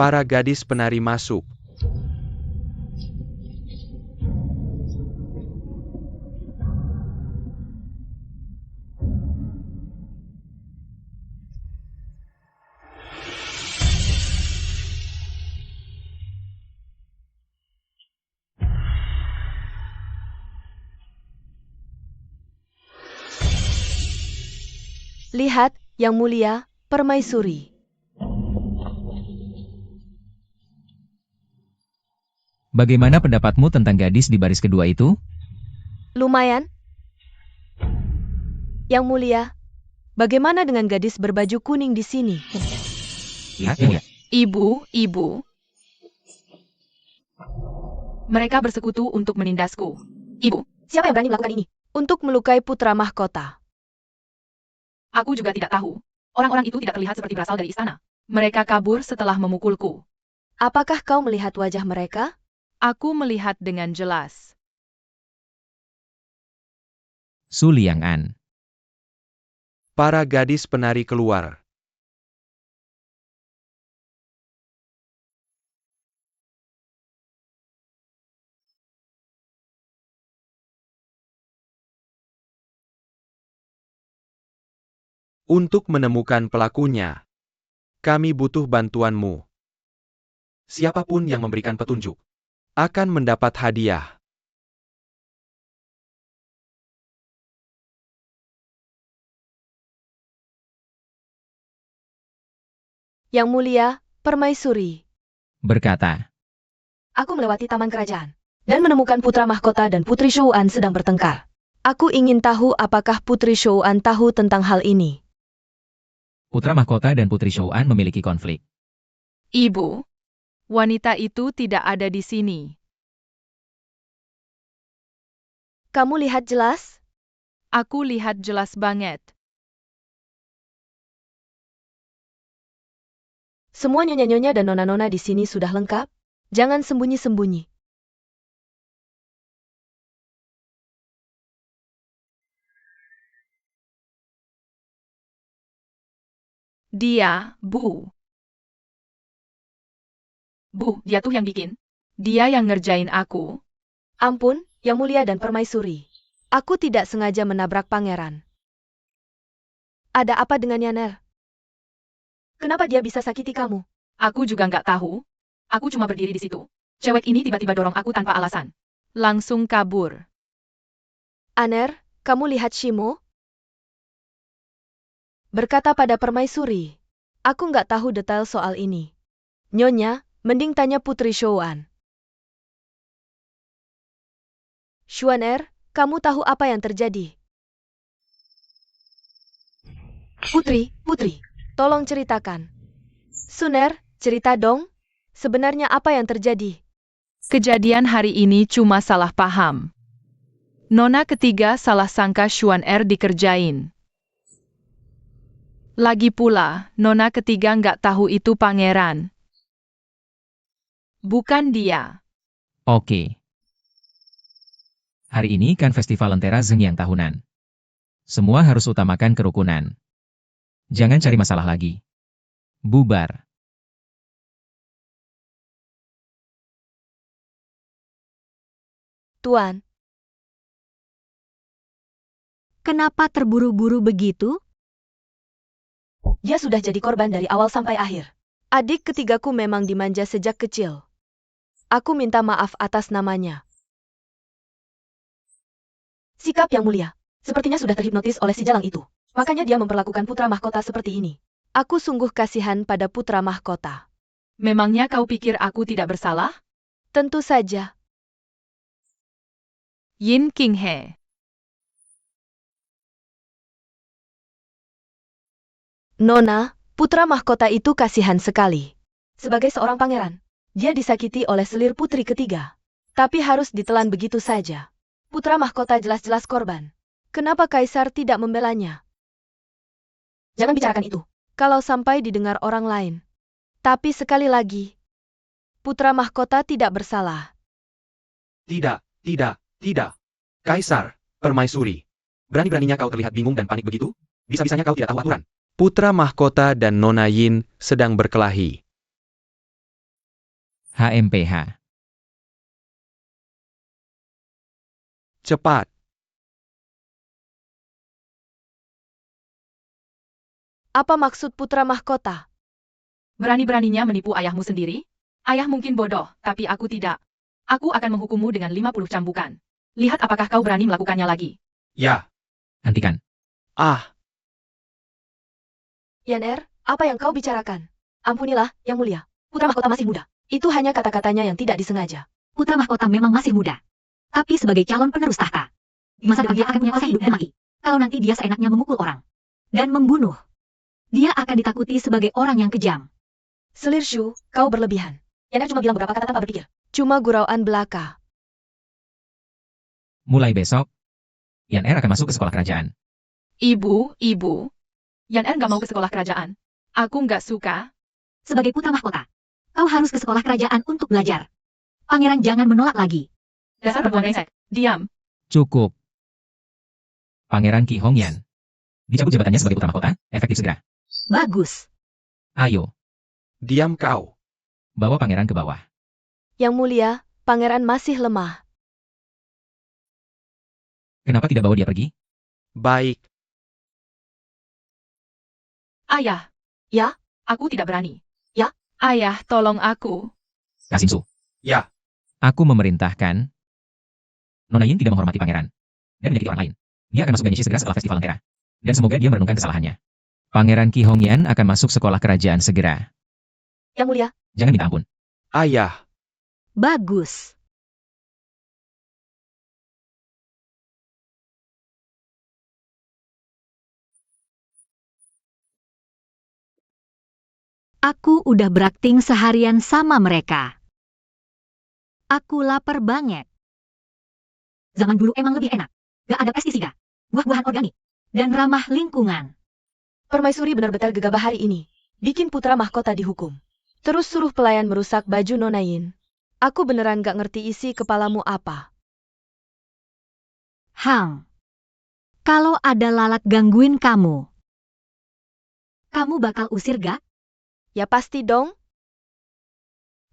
Para gadis penari masuk. Lihat, Yang Mulia, Permaisuri. Bagaimana pendapatmu tentang gadis di baris kedua itu? Lumayan. Yang Mulia, bagaimana dengan gadis berbaju kuning di sini? Ibu. Mereka bersekutu untuk menindasku. Ibu, siapa yang berani melakukan ini? Untuk melukai putra mahkota. Aku juga tidak tahu. Orang-orang itu tidak terlihat seperti berasal dari istana. Mereka kabur setelah memukulku. Apakah kau melihat wajah mereka? Aku melihat dengan jelas. Su Liang'an. Para gadis penari keluar. Untuk menemukan pelakunya, kami butuh bantuanmu. Siapapun yang memberikan petunjuk akan mendapat hadiah. Yang Mulia, Permaisuri. Berkata, Aku melewati taman kerajaan dan menemukan putra mahkota dan Putri Shouan sedang bertengkar. Aku ingin tahu apakah Putri Shouan tahu tentang hal ini. putra mahkota dan Putri Shouan memiliki konflik. Ibu, wanita itu tidak ada di sini. Kamu lihat jelas? Aku lihat jelas banget. Semua nyonya-nyonya dan nona-nona di sini sudah lengkap? Jangan sembunyi-sembunyi. Dia, Bu. Bu, dia tuh yang bikin. Dia yang ngerjain aku. Ampun, Yang Mulia dan Permaisuri. Aku tidak sengaja menabrak pangeran. Ada apa dengan Yaner? Kenapa dia bisa sakiti kamu? Aku juga nggak tahu. Aku cuma berdiri di situ. Cewek ini tiba-tiba dorong aku tanpa alasan. Langsung kabur. Aner, kamu lihat Shimo? Berkata pada Permaisuri. Aku nggak tahu detail soal ini. Nyonya, mending tanya Putri Shouan. Xuaner, kamu tahu apa yang terjadi? Putri, tolong ceritakan. Suner, cerita dong. Sebenarnya apa yang terjadi? Kejadian hari ini cuma salah paham. Nona ketiga salah sangka Xuan dikerjain. Lagi pula, Nona ketiga nggak tahu itu pangeran. Bukan dia. Oke. Hari ini kan festival Lentera Zhengyang tahunan. Semua harus utamakan kerukunan. Jangan cari masalah lagi. Bubar. Tuan. Kenapa terburu-buru begitu? Dia sudah jadi korban dari awal sampai akhir. Adik ketigaku memang dimanja sejak kecil. Aku minta maaf atas namanya. Sikap Yang Mulia. Sepertinya sudah terhipnotis oleh si jalang itu. Makanya dia memperlakukan putra mahkota seperti ini. Aku sungguh kasihan pada putra mahkota. Memangnya kau pikir aku tidak bersalah? Tentu saja. Yin Qinghe. Nona, putra mahkota itu kasihan sekali. Sebagai seorang pangeran, dia disakiti oleh selir putri ketiga. Tapi harus ditelan begitu saja. Putra mahkota jelas-jelas korban. Kenapa Kaisar tidak membelanya? Jangan bicarakan itu. Kalau sampai didengar orang lain. Tapi sekali lagi, putra mahkota tidak bersalah. Tidak. Kaisar, Permaisuri. Berani-beraninya kau terlihat bingung dan panik begitu? Bisa-bisanya kau tidak tahu aturan. Putra mahkota dan Nona Yin sedang berkelahi. HMPH. Cepat. Apa maksud putra mahkota? Berani-beraninya menipu ayahmu sendiri? Ayah mungkin bodoh, tapi aku tidak. Aku akan menghukummu dengan 50 cambukan. Lihat apakah kau berani melakukannya lagi. Ya. Hentikan. Ah, Yan apa yang kau bicarakan? Ampunilah, Yang Mulia. Putra mahkota masih muda. Itu hanya kata-katanya yang tidak disengaja. Putra mahkota memang masih muda. Tapi sebagai calon penerus tahta, di masa depan dia akan punya kuasa hidup dan mati. Kalau nanti dia seenaknya memukul orang dan membunuh, dia akan ditakuti sebagai orang yang kejam. Selir Shu, kau berlebihan. Yan cuma bilang beberapa kata tanpa berpikir. Cuma gurauan belaka. Mulai besok, Yan akan masuk ke sekolah kerajaan. Ibu, Yan nggak mau ke sekolah kerajaan. Aku nggak suka. Sebagai putra mahkota, kau harus ke sekolah kerajaan untuk belajar. Pangeran jangan menolak lagi. Dasar perempuan brengsek. Diam. Cukup. Pangeran Ki Hongyan. Dicabut jabatannya sebagai putra mahkota, efektif segera. Bagus. Ayo, diam kau. bawa pangeran ke bawah. Yang Mulia, pangeran masih lemah. Kenapa tidak bawa dia pergi? Baik. Ayah. Ya? Aku tidak berani. Ya? Ayah, tolong aku. Kasimsu. Ya. Aku memerintahkan Nona Yin tidak menghormati pangeran dan menyakiti orang lain. Dia akan masuk Ganyeshi segera setelah festival Lentera. Dan semoga dia merenungkan kesalahannya. Pangeran Ki Hongyan akan masuk sekolah kerajaan segera. Yang Mulia. Jangan minta ampun. Ayah. Bagus. Aku udah berakting seharian sama mereka. Aku lapar banget. Zaman dulu emang lebih enak. Gak ada pestisida, buah-buahan organik, dan ramah lingkungan. Permaisuri benar-benar gegabah hari ini. Bikin putra mahkota dihukum. Terus suruh pelayan merusak baju Nona Yin. Aku beneran gak ngerti isi kepalamu apa. Hang, kalau ada lalat gangguin kamu bakal usir gak? Ya pasti dong.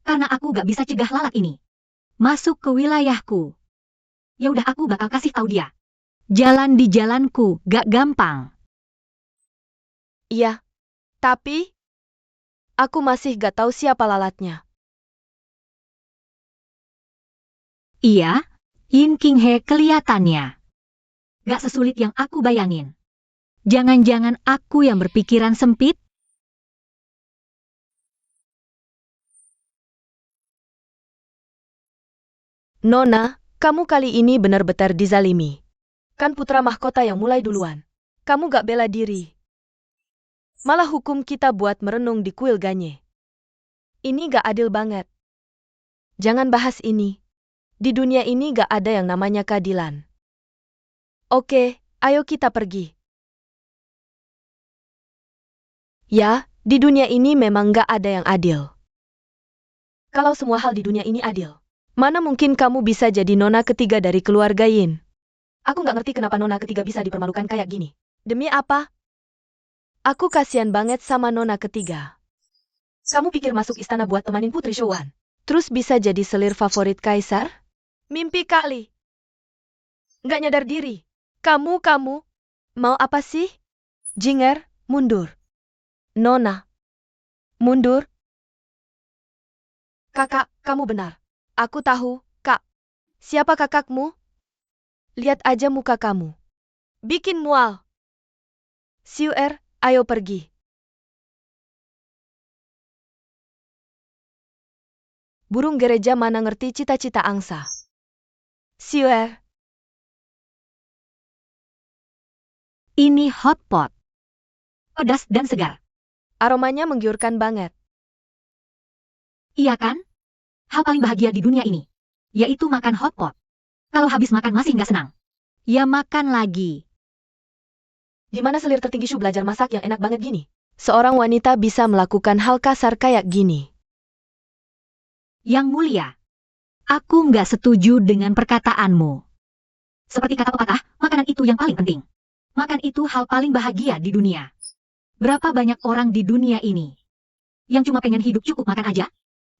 Karena aku gak bisa cegah lalat ini masuk ke wilayahku. Ya udah aku bakal kasih tahu dia. Jalan di jalanku gak gampang. Iya. Tapi aku masih gak tahu siapa lalatnya. Iya, Yin King He kelihatannya gak sesulit yang aku bayangin. Jangan-jangan aku yang berpikiran sempit? Nona, kamu kali ini benar-benar dizalimi. Kan putra mahkota yang mulai duluan. Kamu gak bela diri. Malah hukum kita buat merenung di kuil Ganye. Ini gak adil banget. Jangan bahas ini. Di dunia ini gak ada yang namanya keadilan. Oke, ayo kita pergi. Ya, di dunia ini memang gak ada yang adil. Kalau semua hal di dunia ini adil, mana mungkin kamu bisa jadi nona ketiga dari keluarga Yin? Aku gak ngerti kenapa nona ketiga bisa dipermalukan kayak gini. Demi apa? Aku kasihan banget sama nona ketiga. Kamu pikir masuk istana buat temanin Putri Showan, terus bisa jadi selir favorit kaisar? Mimpi kali. Gak nyadar diri. Kamu, mau apa sih? Jinger, mundur. Nona, mundur. Kakak, kamu benar. Aku tahu, Kak. Siapa kakakmu? Lihat aja muka kamu. Bikin mual. Siuer, ayo pergi. Burung gereja mana ngerti cita-cita angsa. Siuer. Ini hotpot. Pedas dan segar. Aromanya menggiurkan banget. Iya kan? Hal paling bahagia di dunia ini, yaitu makan hotpot. Kalau habis makan masih nggak senang, ya makan lagi. Di mana selir tertinggi Shu belajar masak yang enak banget gini? Seorang wanita bisa melakukan hal kasar kayak gini. Yang Mulia, aku nggak setuju dengan perkataanmu. Seperti kata pepatah, makanan itu yang paling penting. Makan itu hal paling bahagia di dunia. Berapa banyak orang di dunia ini yang cuma pengen hidup cukup makan aja?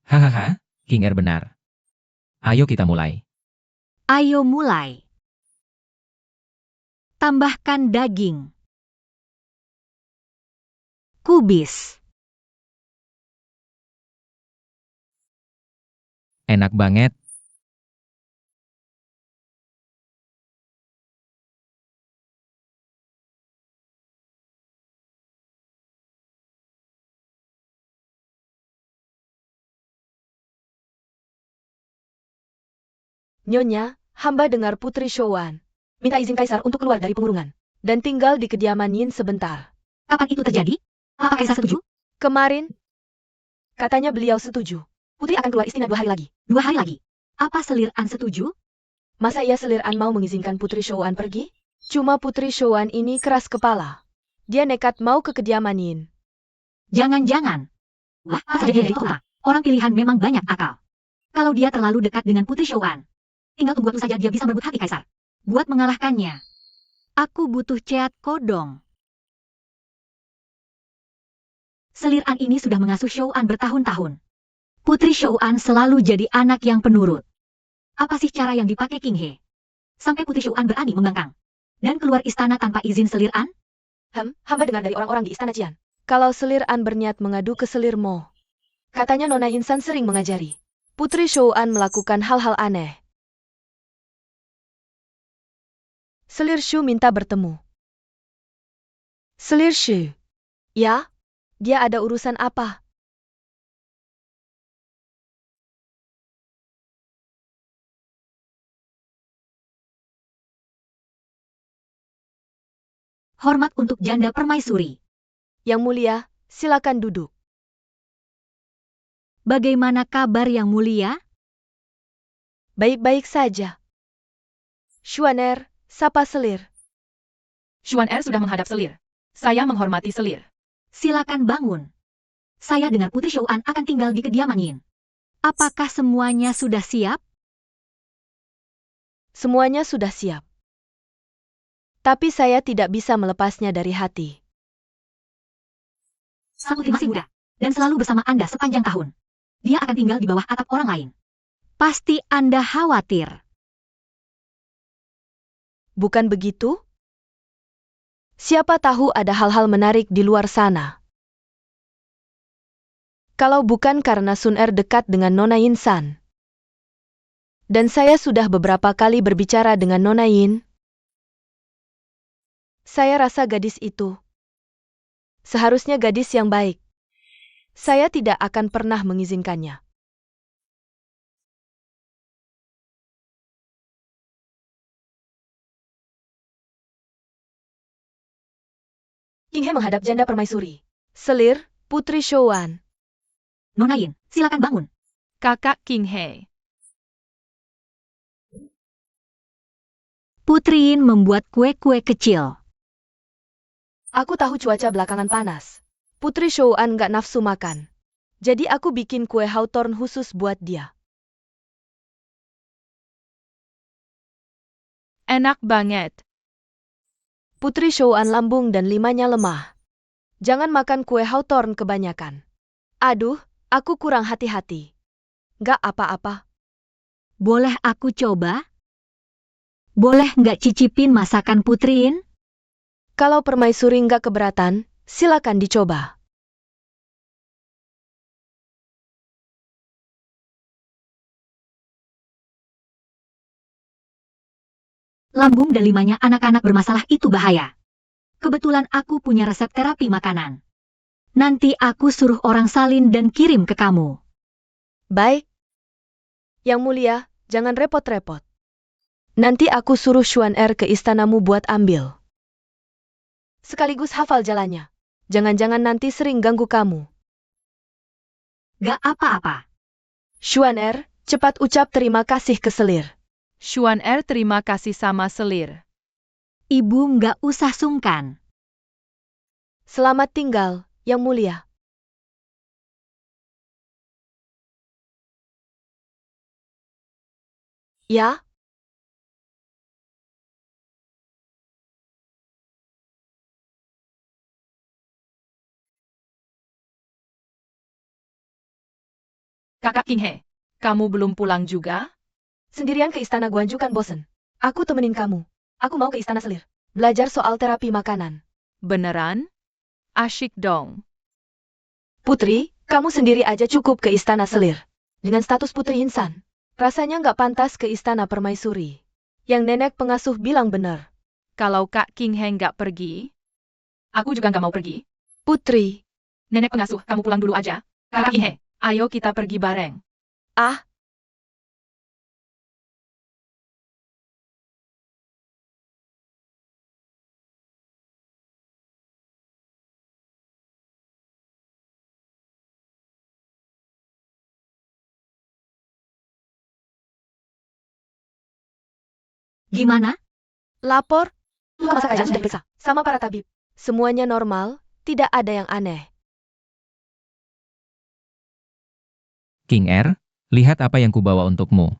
Hahaha, King Er benar. Ayo kita mulai. Ayo mulai. Tambahkan daging. Kubis. Enak banget. Nyonya, hamba dengar Putri Showan minta izin Kaisar untuk keluar dari pengurungan dan tinggal di kediaman Yin sebentar. Kapan itu terjadi? Apa Kaisar setuju? Kemarin, katanya beliau setuju. Putri akan keluar istina 2 hari lagi. 2 hari lagi? Apa Selir An setuju? Masa iya Selir An mau mengizinkan Putri Showan pergi? Cuma Putri Showan ini keras kepala. Dia nekat mau ke kediaman Yin. Jangan-jangan. Wah, saja dia dari kota. Orang pilihan memang banyak akal. Kalau dia terlalu dekat dengan Putri Showan, tinggal tunggu waktu saja dia bisa merebut hati Kaisar. Buat mengalahkannya, aku butuh ceat kodong. Selir An ini sudah mengasuh Showan bertahun-tahun. Putri Showan selalu jadi anak yang penurut. Apa sih cara yang dipakai King He? Sampai Putri Showan berani membangkang dan keluar istana tanpa izin Selir An? Hamba dengar dari orang-orang di istana Jian. Kalau Selir An berniat mengadu ke Selir Mo. Katanya Nona Insan sering mengajari Putri Showan melakukan hal-hal aneh. Selir Shu minta bertemu. Selir Shu? Ya? Dia ada urusan apa? Hormat untuk janda permaisuri. Yang mulia, silakan duduk. Bagaimana kabar yang mulia? Baik-baik saja. Xuaner, sapa Selir. Xuan Er sudah menghadap Selir. Saya menghormati Selir. Silakan bangun. Saya dengar Putri Showan akan tinggal di kediaman Yin. Apakah semuanya sudah siap? Semuanya sudah siap. Tapi saya tidak bisa melepasnya dari hati. Sang putri masih muda dan selalu bersama Anda sepanjang tahun. Dia akan tinggal di bawah atap orang lain. Pasti Anda khawatir. Bukan begitu? Siapa tahu ada hal-hal menarik di luar sana. Kalau bukan karena Sun Er dekat dengan Nona Yin San. Dan saya sudah beberapa kali berbicara dengan Nona Yin. Saya rasa gadis itu seharusnya gadis yang baik. Saya tidak akan pernah mengizinkannya. King He menghadap janda permaisuri. Selir, Putri Showan. Nona Yin, silakan bangun. Kakak King He. Putri Yin membuat kue-kue kecil. Aku tahu cuaca belakangan panas. Putri Showan gak nafsu makan. Jadi aku bikin kue hawthorn khusus buat dia. Enak banget. Putri Showan lambung dan limanya lemah. Jangan makan kue hawthorn kebanyakan. Aduh, aku kurang hati-hati. Gak apa-apa. Boleh aku coba? Boleh nggak cicipin masakan Putri Yin? Kalau permaisuri nggak keberatan, silakan dicoba. Lambung dan limanya anak-anak bermasalah itu bahaya. Kebetulan aku punya resep terapi makanan. Nanti aku suruh orang salin dan kirim ke kamu. Baik. Yang mulia, jangan repot-repot. Nanti aku suruh Xuan Er ke istanamu buat ambil. Sekaligus hafal jalannya. Jangan-jangan nanti sering ganggu kamu. Gak apa-apa. Xuan Er, cepat ucap terima kasih ke Selir. Xuan Er terima kasih sama Selir. Ibu nggak usah sungkan. Selamat tinggal, Yang mulia. Ya? Kakak King He. Kamu belum pulang juga? Sendirian ke istana Guanju kan bosen. Aku temenin kamu. Aku mau ke istana Selir. Belajar soal terapi makanan. Beneran? Asyik dong. Putri, kamu sendiri aja cukup ke istana Selir. Dengan status putri insan. Rasanya nggak pantas ke istana permaisuri. Yang nenek pengasuh bilang benar. Kalau Kak King He nggak pergi, aku juga nggak mau pergi. Putri. Nenek pengasuh, kamu pulang dulu aja. Kak King He, ayo kita pergi bareng. Ah, Gimana? lapor. Luka masa kerajaan sudah diperiksa. Sama para tabib. Semuanya normal, tidak ada yang aneh. King Er, lihat apa yang kubawa untukmu.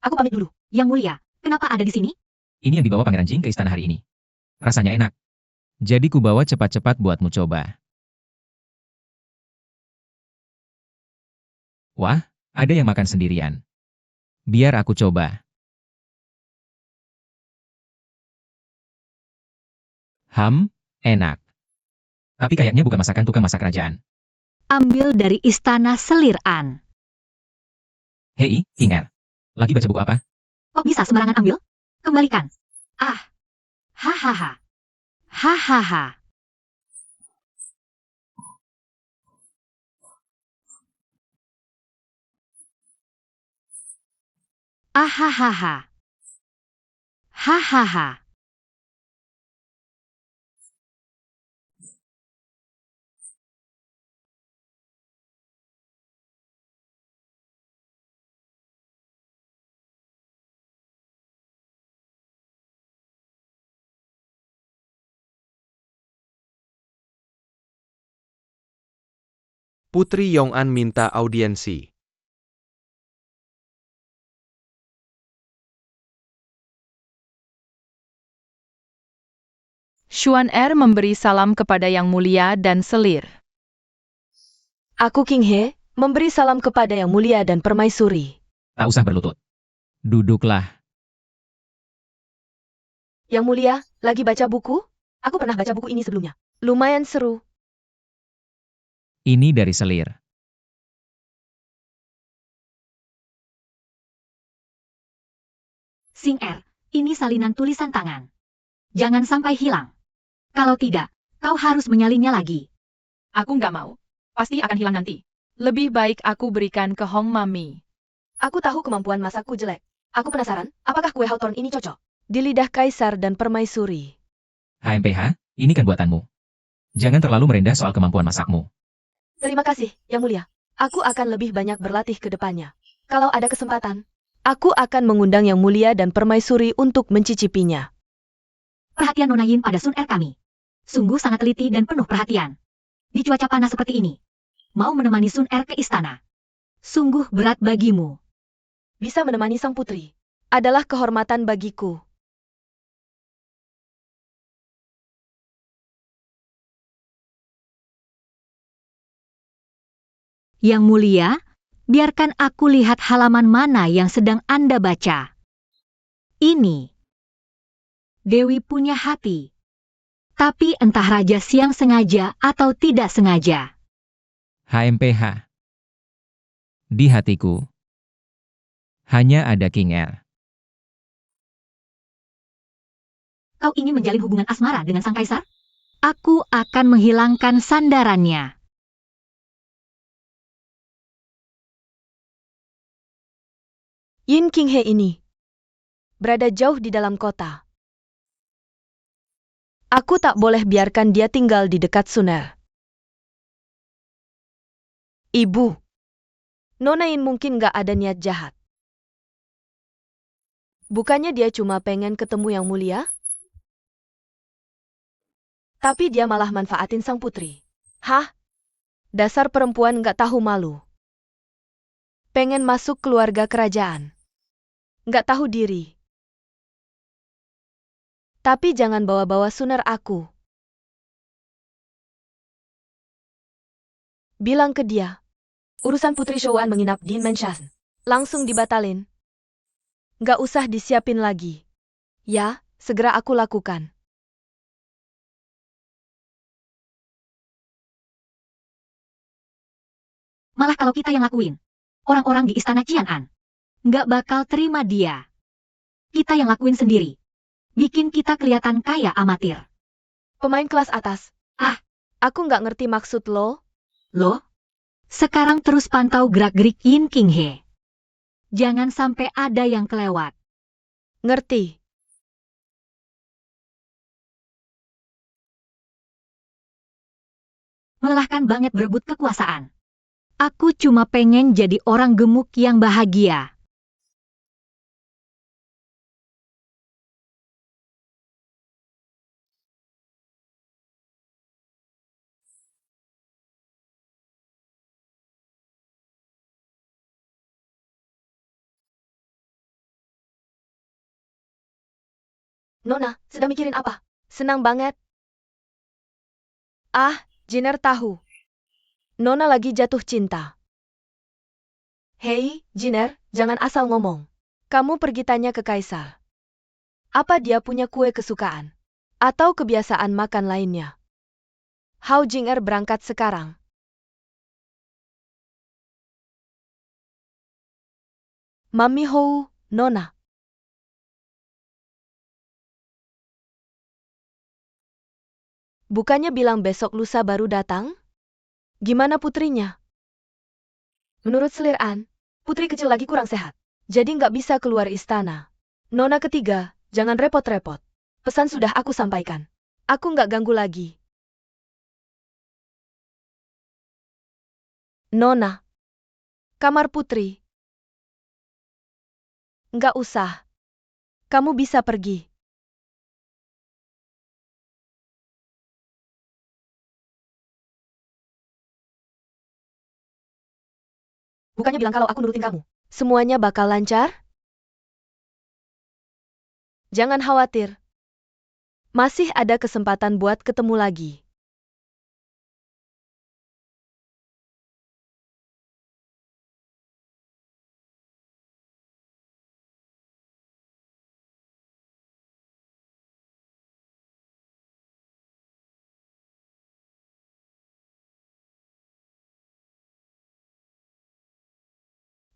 Aku pamit dulu. Yang mulia, kenapa ada di sini? Ini yang dibawa Pangeran Jing ke istana hari ini. Rasanya enak. Jadi kubawa cepat-cepat buatmu coba. Wah, ada yang makan sendirian. Biar aku coba. Enak. Tapi kayaknya bukan masakan tukang masak kerajaan. Ambil dari istana Seliran. Hei, King Er. Lagi baca buku apa? Kok bisa sembarangan ambil? Kembalikan. Ah. Hahaha. Hahaha. Ahahaha. Hahaha. Putri Yong'an minta audiensi. Xuan Er memberi salam kepada Yang Mulia dan Selir. Aku King He, memberi salam kepada Yang Mulia dan Permaisuri. Tak usah berlutut. Duduklah. Yang Mulia, lagi baca buku? Aku pernah baca buku ini sebelumnya. Lumayan seru. Ini dari Selir. Sing Er, ini salinan tulisan tangan. Jangan sampai hilang. Kalau tidak, kau harus menyalinnya lagi. Aku nggak mau. Pasti akan hilang nanti. Lebih baik aku berikan ke Hong Mami. Aku tahu kemampuan masakku jelek. Aku penasaran, apakah kue Hawthorne ini cocok? Di lidah kaisar dan permaisuri. HMPH, ini kan buatanmu. Jangan terlalu merendah soal kemampuan masakmu. Terima kasih, Yang Mulia. Aku akan lebih banyak berlatih ke depannya. Kalau ada kesempatan, aku akan mengundang Yang Mulia dan permaisuri untuk mencicipinya. Perhatian Nona Yin pada Sun Er kami. Sungguh sangat teliti dan penuh perhatian. Di cuaca panas seperti ini. Mau menemani Sun Er ke istana. Sungguh berat bagimu. Bisa menemani sang putri adalah kehormatan bagiku. Yang Mulia, biarkan aku lihat halaman mana yang sedang Anda baca. Ini. Dewi punya hati. Tapi entah Raja Siang sengaja atau tidak sengaja. HMPH. Di hatiku. Hanya ada King Er. Kau ingin menjalin hubungan asmara dengan sang kaisar? Aku akan menghilangkan sandarannya. Yin King He ini berada jauh di dalam kota. Aku tak boleh biarkan dia tinggal di dekat Sun Er. Ibu, Nona Yin mungkin gak ada niat jahat. Bukannya dia cuma pengen ketemu Yang Mulia? Tapi dia malah manfaatin sang putri. Hah? Dasar perempuan gak tahu malu. Pengen masuk keluarga kerajaan. Gak tahu diri. Tapi jangan bawa-bawa Sun Er aku. Bilang ke dia. Urusan Putri Shouan menginap di Mansion. Langsung dibatalin. Nggak usah disiapin lagi. Ya, segera aku lakukan. Malah kalau kita yang lakuin, orang-orang di istana Qian'an nggak bakal terima dia. Kita yang lakuin sendiri. Bikin kita kelihatan kayak amatir. Pemain kelas atas. Ah. Aku nggak ngerti maksud lo. Loh? Sekarang terus pantau gerak-gerik Yin King He. Jangan sampai ada yang kelewat. Ngerti. Melelahkan banget berebut kekuasaan. Aku cuma pengen jadi orang gemuk yang bahagia. Nona, sedang mikirin apa? Senang banget. Ah, Jiner tahu. Nona lagi jatuh cinta. Hei, Jiner, jangan asal ngomong. Kamu pergi tanya ke Kaisar. Apa dia punya kue kesukaan? Atau kebiasaan makan lainnya? Hao Jing'er berangkat sekarang. Mami Hou, Nona. Bukannya bilang besok lusa baru datang? Gimana putrinya? Menurut Selir'an, putri kecil lagi kurang sehat. Jadi nggak bisa keluar istana. Nona ketiga, jangan repot-repot. Pesan sudah aku sampaikan. Aku nggak ganggu lagi. Nona. Kamar putri. Nggak usah. Kamu bisa pergi. Bukannya bilang kalau aku nurutin kamu. Semuanya bakal lancar? Jangan khawatir. Masih ada kesempatan buat ketemu lagi.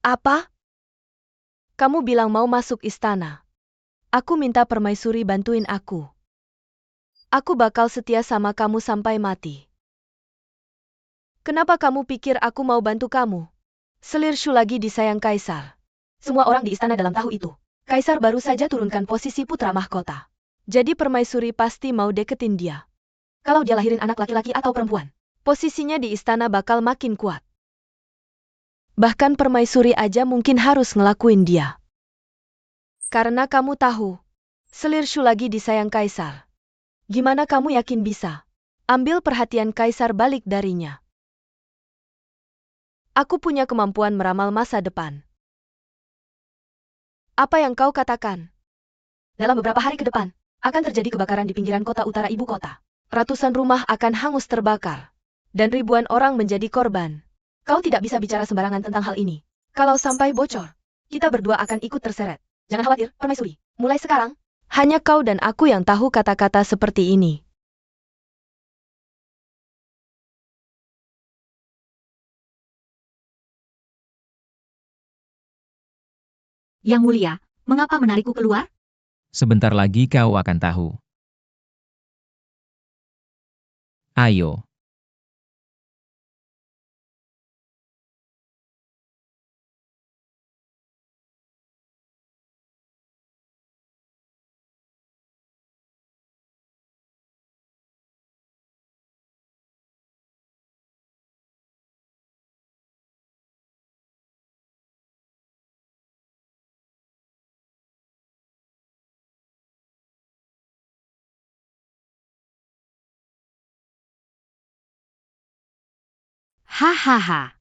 Apa? Kamu bilang mau masuk istana. Aku minta permaisuri bantuin aku. Aku bakal setia sama kamu sampai mati. Kenapa kamu pikir aku mau bantu kamu? Selir Shu lagi disayang Kaisar. Semua orang di istana dalam tahu itu. Kaisar baru saja turunkan posisi putra mahkota. Jadi permaisuri pasti mau deketin dia. Kalau dia lahirin anak laki-laki atau perempuan, posisinya di istana bakal makin kuat. Bahkan permaisuri aja mungkin harus ngelakuin dia. Karena kamu tahu, Selir Shu lagi disayang Kaisar. Gimana kamu yakin bisa ambil perhatian Kaisar balik darinya? Aku punya kemampuan meramal masa depan. Apa yang kau katakan? Dalam beberapa hari ke depan, akan terjadi kebakaran di pinggiran kota utara ibu kota. Ratusan rumah akan hangus terbakar. Dan ribuan orang menjadi korban. Kau tidak bisa bicara sembarangan tentang hal ini. Kalau sampai bocor, kita berdua akan ikut terseret. Jangan khawatir, permaisuri. Mulai sekarang, hanya kau dan aku yang tahu kata-kata seperti ini. Yang mulia, mengapa menarikku keluar? Sebentar lagi kau akan tahu. Ayo. Hahaha.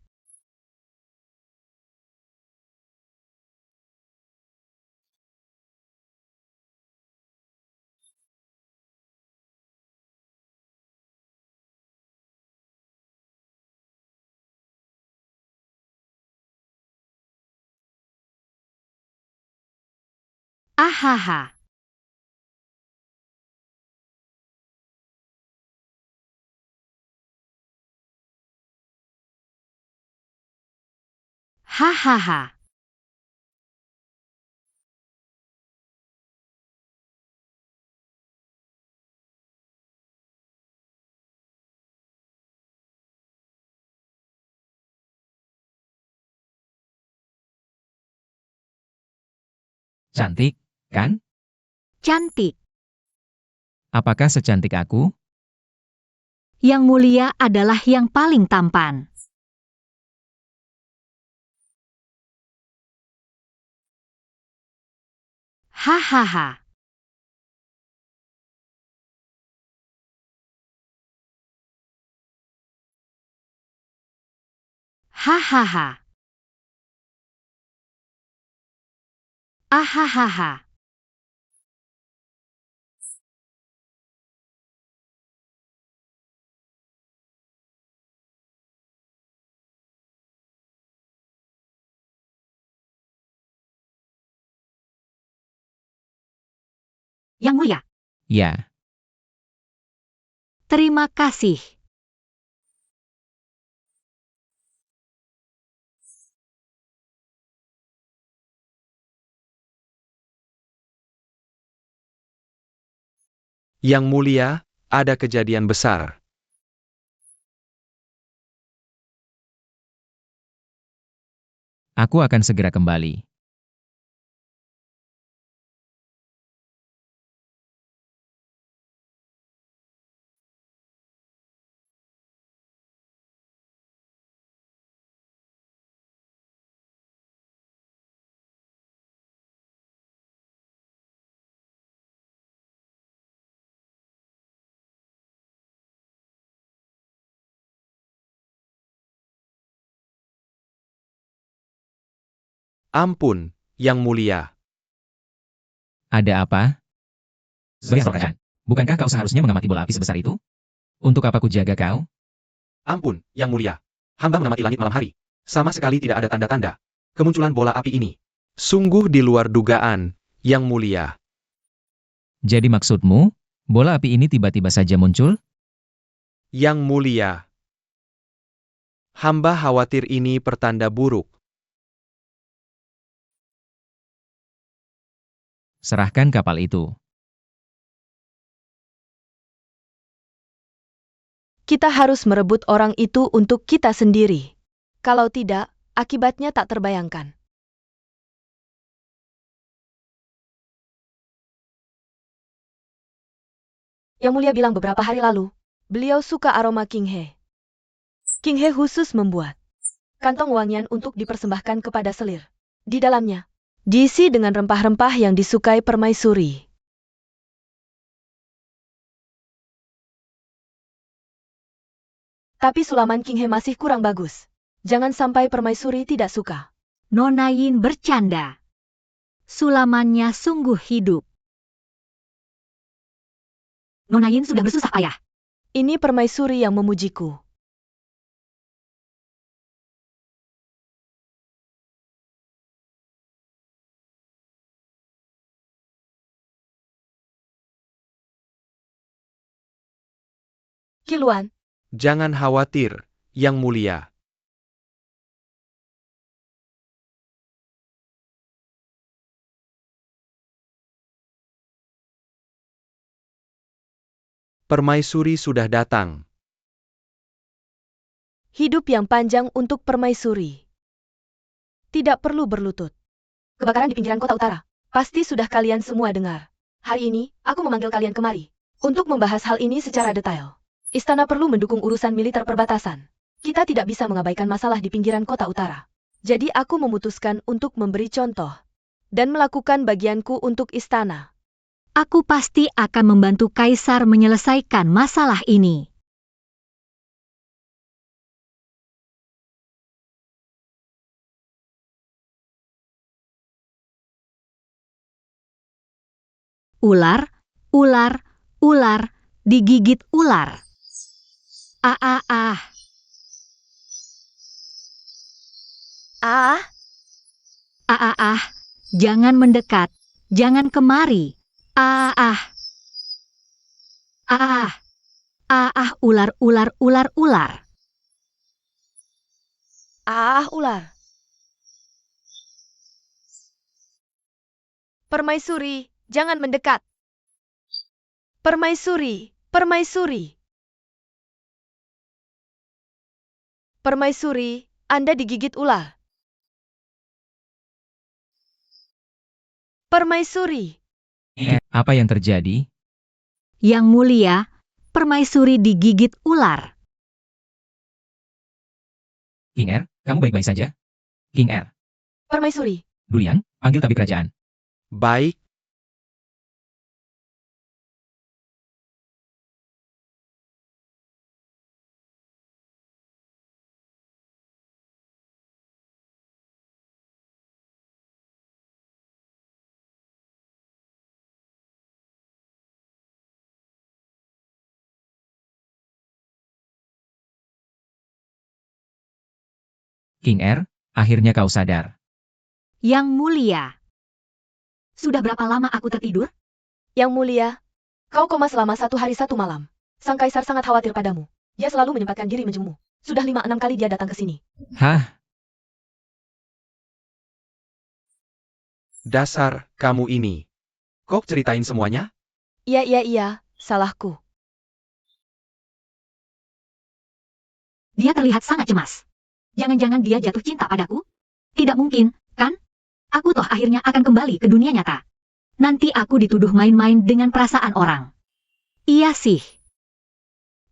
Ahaha. Hahaha. Cantik, kan? Cantik. Apakah secantik aku? Yang mulia adalah yang paling tampan. Hahaha. Hahaha. Ahahaha. Yang mulia. Ya, Terima kasih. Yang mulia, ada kejadian besar. aku akan segera kembali. Ampun, Yang mulia. Ada apa? Sebagai seorang kerajaan, bukankah kau seharusnya mengamati bola api sebesar itu? Untuk apa ku jaga kau? Ampun, Yang mulia. Hamba mengamati langit malam hari. Sama sekali tidak ada tanda-tanda kemunculan bola api ini. Sungguh di luar dugaan, Yang mulia. Jadi maksudmu, bola api ini tiba-tiba saja muncul? Yang mulia. Hamba khawatir ini pertanda buruk. Serahkan kapal itu. Kita harus merebut orang itu untuk kita sendiri. Kalau tidak, akibatnya tak terbayangkan. Yang mulia bilang beberapa hari lalu, beliau suka aroma King He. King He khusus membuat kantong wangian untuk dipersembahkan kepada selir. Di dalamnya, diisi dengan rempah-rempah yang disukai permaisuri. Tapi sulaman King He masih kurang bagus. Jangan sampai permaisuri tidak suka. Nona Yin bercanda. Sulamannya sungguh hidup. Nona Yin sudah bersusah payah. Ini permaisuri yang memujiku. Kiluan, Jangan khawatir, Yang mulia. Permaisuri sudah datang. hidup yang panjang untuk permaisuri. Tidak perlu berlutut. Kebakaran di pinggiran kota utara. Pasti sudah kalian semua dengar. Hari ini, aku memanggil kalian kemari untuk membahas hal ini secara detail. Istana perlu mendukung urusan militer perbatasan. Kita tidak bisa mengabaikan masalah di pinggiran kota utara. Jadi aku memutuskan untuk memberi contoh dan melakukan bagianku untuk istana. Aku pasti akan membantu Kaisar menyelesaikan masalah ini. Ular, ular, ular, digigit ular. Ah, ah, ah. Ah, Ah, ah, ah. Jangan mendekat. Jangan kemari. Ah, ah. Ah, ah, ah, ular, ular, ular, ular. Ah, ular. Permaisuri, jangan mendekat. Permaisuri, permaisuri. Permaisuri, Anda digigit ular. Permaisuri. Apa yang terjadi? Yang mulia, permaisuri digigit ular. King Er, kamu baik-baik saja? King Er, Permaisuri. Duliang, panggil tabib kerajaan. Baik, King Er, akhirnya kau sadar. Yang mulia. Sudah berapa lama aku tertidur? Yang mulia, kau koma selama 1 hari 1 malam. Sang kaisar sangat khawatir padamu. Dia selalu menyempatkan diri menjengukmu. Sudah 5-6 kali dia datang ke sini. Hah? dasar kamu ini. Kok ceritain semuanya? Iya, salahku. Dia terlihat sangat cemas. Jangan-jangan dia jatuh cinta padaku? Tidak mungkin, kan? Aku toh akhirnya akan kembali ke dunia nyata. Nanti aku dituduh main-main dengan perasaan orang. Iya sih.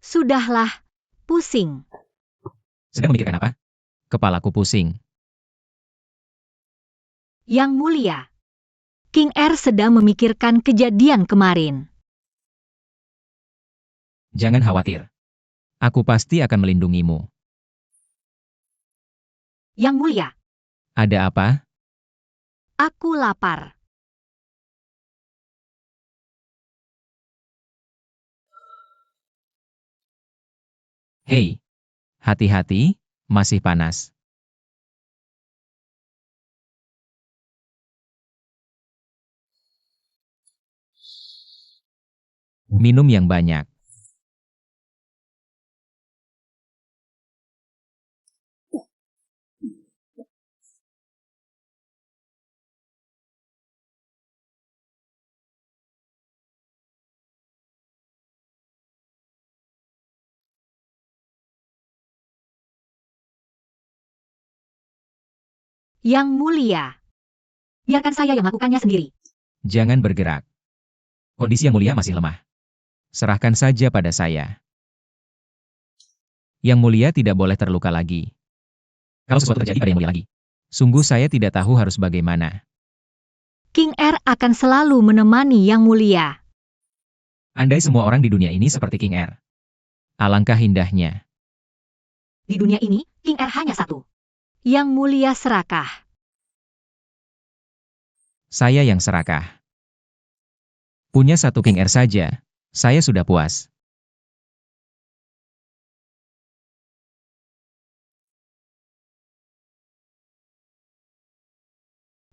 Sudahlah, pusing. Sedang memikirkan apa? Kepalaku pusing. Yang mulia. King Er sedang memikirkan kejadian kemarin. Jangan khawatir. Aku pasti akan melindungimu. Yang mulia, Ada apa? aku lapar. Hei, hati-hati, masih panas. Minum yang banyak. Yang mulia. Biarkan saya yang melakukannya sendiri. Jangan bergerak. Kondisi yang mulia masih lemah. Serahkan saja pada saya. Yang mulia tidak boleh terluka lagi. Kalau sesuatu terjadi pada yang mulia lagi. Sungguh saya tidak tahu harus bagaimana. King Er akan selalu menemani yang mulia. Andai semua orang di dunia ini seperti King Er. Alangkah indahnya. Di dunia ini, King Er hanya satu. Yang mulia serakah. Saya yang serakah. Punya satu King Er saja, saya sudah puas.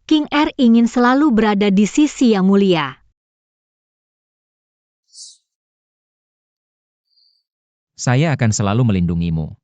King Er ingin selalu berada di sisi yang mulia. Saya akan selalu melindungimu.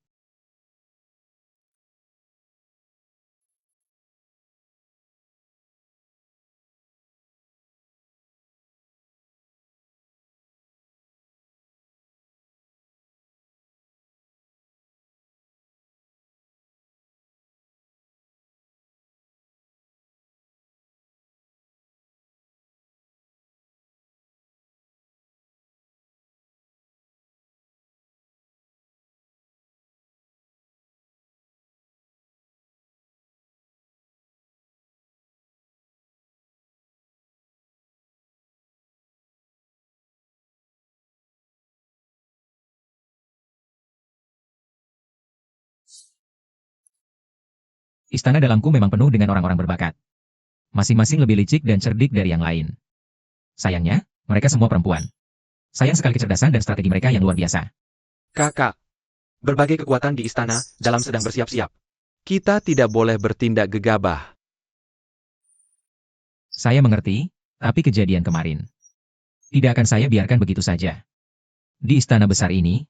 Istana dalamku memang penuh dengan orang-orang berbakat. Masing-masing lebih licik dan cerdik dari yang lain. Sayangnya, mereka semua perempuan. Sayang sekali kecerdasan dan strategi mereka yang luar biasa. Kakak, berbagai kekuatan di istana dalam sedang bersiap-siap. Kita tidak boleh bertindak gegabah. Saya mengerti, Tapi kejadian kemarin, tidak akan saya biarkan begitu saja. Di istana besar ini,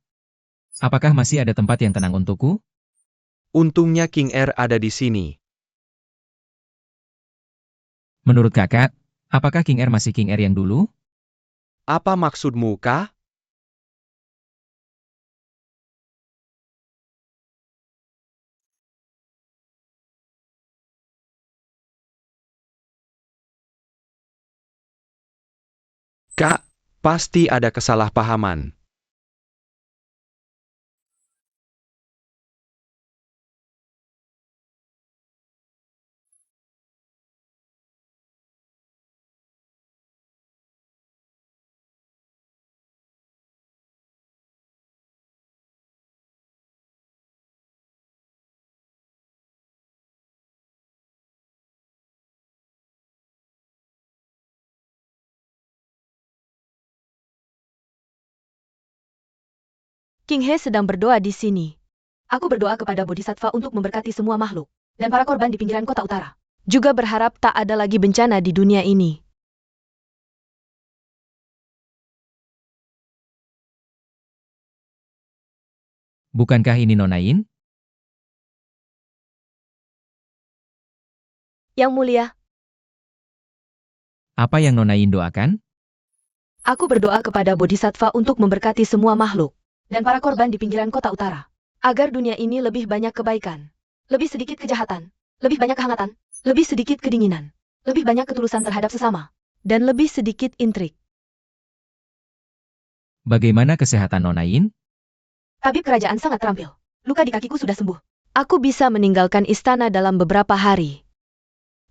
apakah masih ada tempat yang tenang untukku? Untungnya King Er ada di sini. Menurut kakak, apakah King Er masih King Er yang dulu? Apa maksudmu, kah? Kak, pasti ada kesalahpahaman. King He sedang berdoa di sini. Aku berdoa kepada Bodhisattva untuk memberkati semua makhluk dan para korban di pinggiran kota utara. Juga berharap tak ada lagi bencana di dunia ini. Bukankah ini Nona Yin? Yang Mulia, Apa yang Nona Yin doakan? aku berdoa kepada Bodhisattva untuk memberkati semua makhluk dan para korban di pinggiran kota utara. Agar dunia ini lebih banyak kebaikan, lebih sedikit kejahatan, lebih banyak kehangatan, lebih sedikit kedinginan, lebih banyak ketulusan terhadap sesama, dan lebih sedikit intrik. Bagaimana kesehatan Nona Yin? Tabib kerajaan sangat terampil. Luka di kakiku sudah sembuh. Aku bisa meninggalkan istana dalam beberapa hari.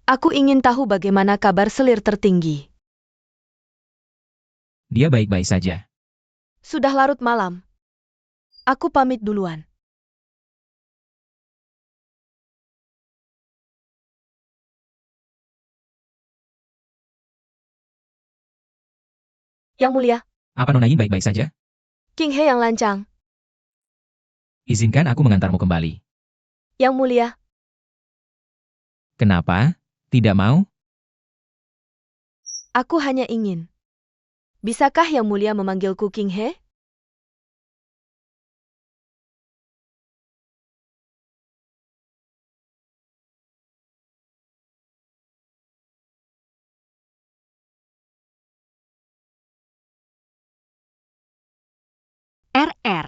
Aku ingin tahu bagaimana kabar selir tertinggi. Dia baik-baik saja. Sudah larut malam. Aku pamit duluan. Yang Mulia, Apa Nona Yin baik-baik saja? King He yang lancang. Izinkan aku mengantarmu kembali. Yang Mulia, Kenapa? Tidak mau? aku hanya ingin. Bisakah Yang Mulia memanggilku King He? RR.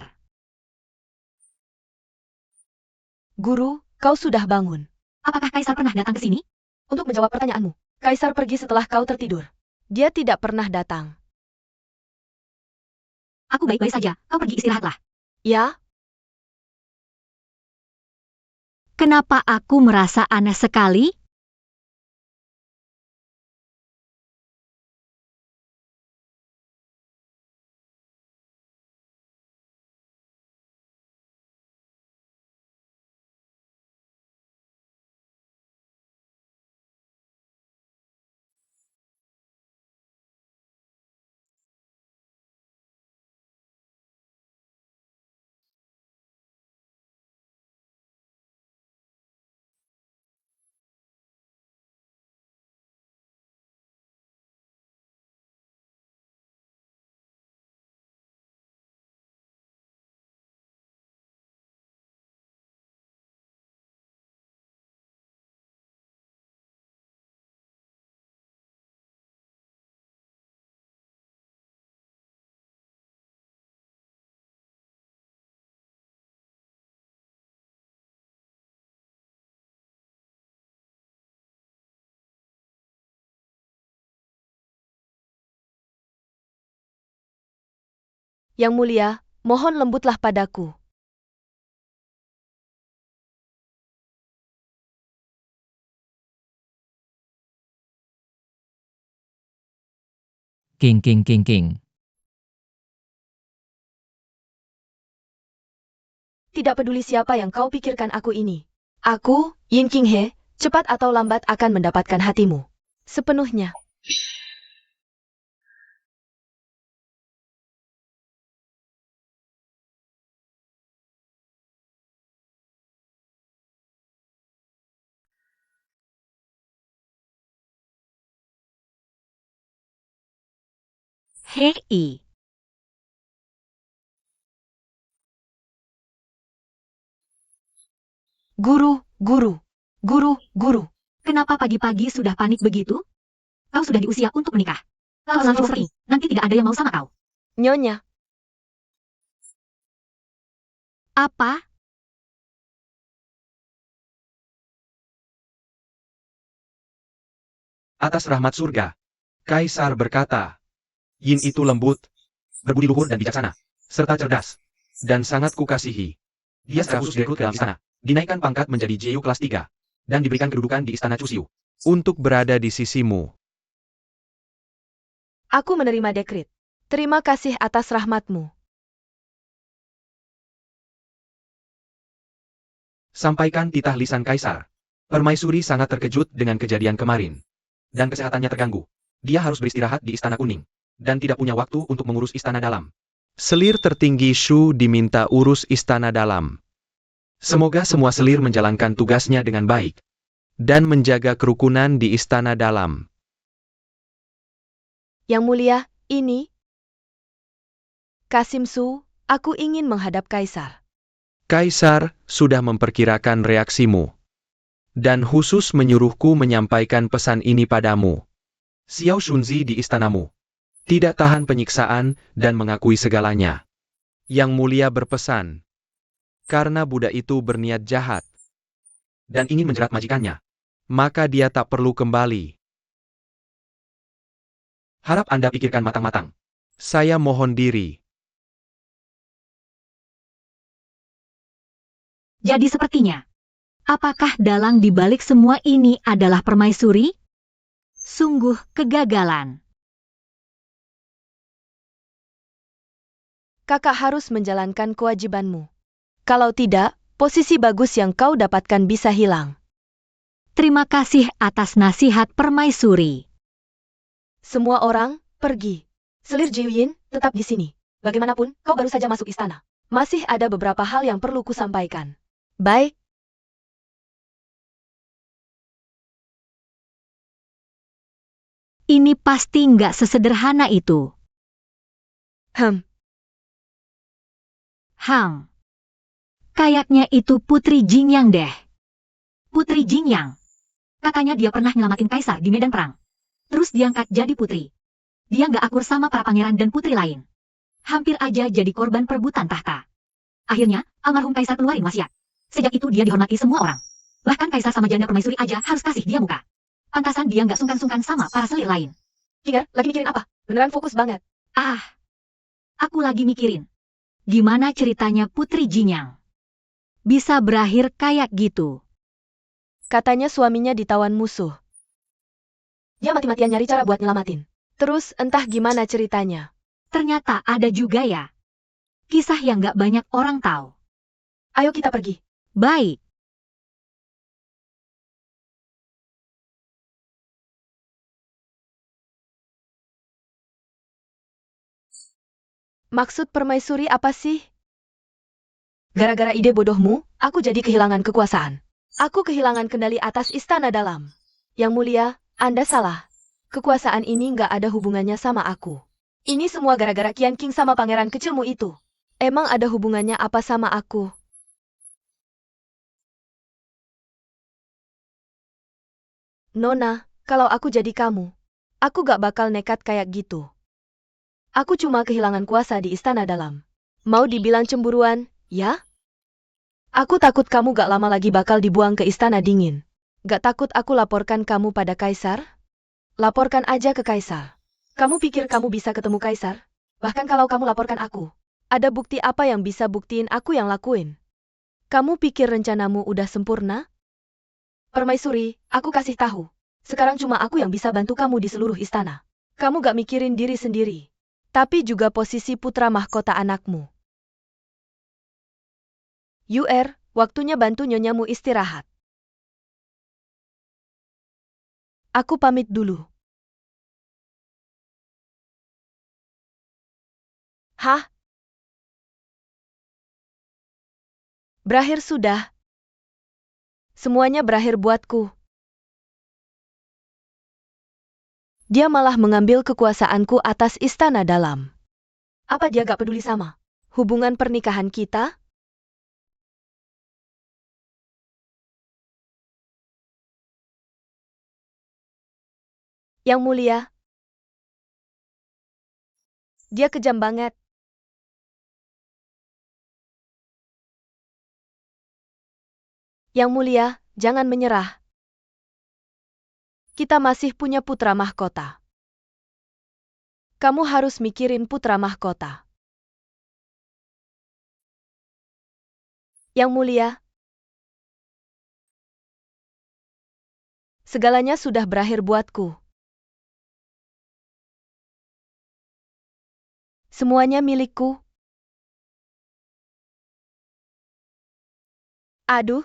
Guru, kau sudah bangun. Apakah Kaisar pernah datang ke sini? Untuk menjawab pertanyaanmu, Kaisar pergi setelah kau tertidur. Dia tidak pernah datang. Aku baik-baik saja, kau pergi istirahatlah. Ya, Kenapa aku merasa aneh sekali? Yang Mulia, mohon lembutlah padaku. King, king, king, king. Tidak peduli siapa yang kau pikirkan aku ini. Aku, Yin King He, cepat atau lambat akan mendapatkan hatimu. Sepenuhnya. Hei, Guru, guru, guru. kenapa pagi-pagi sudah panik begitu? Kau sudah di usia untuk menikah. Kalau selalu seperti ini, nanti tidak ada yang mau sama kau. Nyonya, Apa? Atas rahmat surga, Kaisar berkata, Yin itu lembut, berbudi luhur dan bijaksana, serta cerdas, dan sangat kukasihi. Dia secara khusus direkrut ke dalam istana, dinaikkan pangkat menjadi Jeyu kelas 3, dan diberikan kedudukan di istana Chusiu, untuk berada di sisimu. aku menerima dekrit. Terima kasih atas rahmatmu. Sampaikan titah lisan Kaisar. Permaisuri sangat terkejut dengan kejadian kemarin. Dan kesehatannya terganggu. Dia harus beristirahat di Istana Kuning. Dan tidak punya waktu untuk mengurus Istana Dalam. Selir tertinggi Shu diminta urus Istana Dalam. Semoga semua selir menjalankan tugasnya dengan baik. Dan menjaga kerukunan di Istana Dalam. Yang mulia, ini Kasim Su, aku ingin menghadap Kaisar. Kaisar sudah memperkirakan reaksimu. Dan khusus menyuruhku menyampaikan pesan ini padamu. Xiao Shunzi di istanamu. Tidak tahan penyiksaan dan mengakui segalanya. Yang mulia berpesan. Karena budak itu berniat jahat. Dan ingin menjerat majikannya. Maka dia tak perlu kembali. Harap Anda pikirkan matang-matang. Saya mohon diri. Jadi sepertinya. Apakah dalang di balik semua ini adalah permaisuri? Sungguh kegagalan. Kakak harus menjalankan kewajibanmu. Kalau tidak, posisi bagus yang kau dapatkan bisa hilang. Terima kasih atas nasihat permaisuri. Semua orang, pergi. Selir Jiuyin, tetap di sini. Bagaimanapun, kau baru saja masuk istana. Masih ada beberapa hal yang perlu kusampaikan. Baik. Ini pasti nggak sesederhana itu. Kayaknya itu Putri Jingyang deh. Putri Jingyang. Katanya dia pernah nyelamatin kaisar di medan perang. Terus diangkat jadi putri. Dia nggak akur sama para pangeran dan putri lain. Hampir aja jadi korban perebutan tahta. Akhirnya, almarhum kaisar keluarin wasiat. Sejak itu dia dihormati semua orang. Bahkan kaisar sama janda permaisuri aja harus kasih dia muka. Pantasan dia nggak sungkan-sungkan sama para selir lain. Kinger, lagi mikirin apa? Beneran fokus banget. Aku lagi mikirin. Gimana ceritanya Putri Jingyang? Bisa berakhir kayak gitu. Katanya suaminya ditawan musuh. Dia mati-matian nyari cara buat nyelamatin. Terus entah gimana ceritanya. Ternyata ada juga ya. Kisah yang nggak banyak orang tahu. Ayo kita pergi. Baik. Maksud permaisuri apa sih? Gara-gara ide bodohmu, aku jadi kehilangan kekuasaan. Aku kehilangan kendali atas istana dalam. Yang mulia, Anda salah. Kekuasaan ini nggak ada hubungannya sama aku. Ini semua gara-gara Qian King sama pangeran kecilmu itu. Emang ada hubungannya apa sama aku? Nona, kalau aku jadi kamu, aku gak bakal nekat kayak gitu. Aku cuma kehilangan kuasa di istana dalam. Mau dibilang cemburuan, ya? Aku takut kamu gak lama lagi bakal dibuang ke istana dingin. Gak takut aku laporkan kamu pada kaisar? Laporkan aja ke kaisar. Kamu pikir kamu bisa ketemu kaisar? Bahkan kalau kamu laporkan aku, ada bukti apa yang bisa buktiin aku yang lakuin? Kamu pikir rencanamu udah sempurna? Permaisuri, aku kasih tahu. Sekarang cuma aku yang bisa bantu kamu di seluruh istana. Kamu gak mikirin diri sendiri. Tapi juga posisi putra mahkota anakmu. Waktunya bantu nyonyamu istirahat. Aku pamit dulu. Hah? Berakhir sudah. Semuanya berakhir buatku. Dia malah mengambil kekuasaanku atas istana dalam. Apa dia gak peduli sama hubungan pernikahan kita? Yang mulia, dia kejam banget. Yang mulia, jangan menyerah. Kita masih punya putra mahkota. Kamu harus mikirin putra mahkota. Yang mulia, segalanya sudah berakhir buatku. Semuanya milikku. Aduh.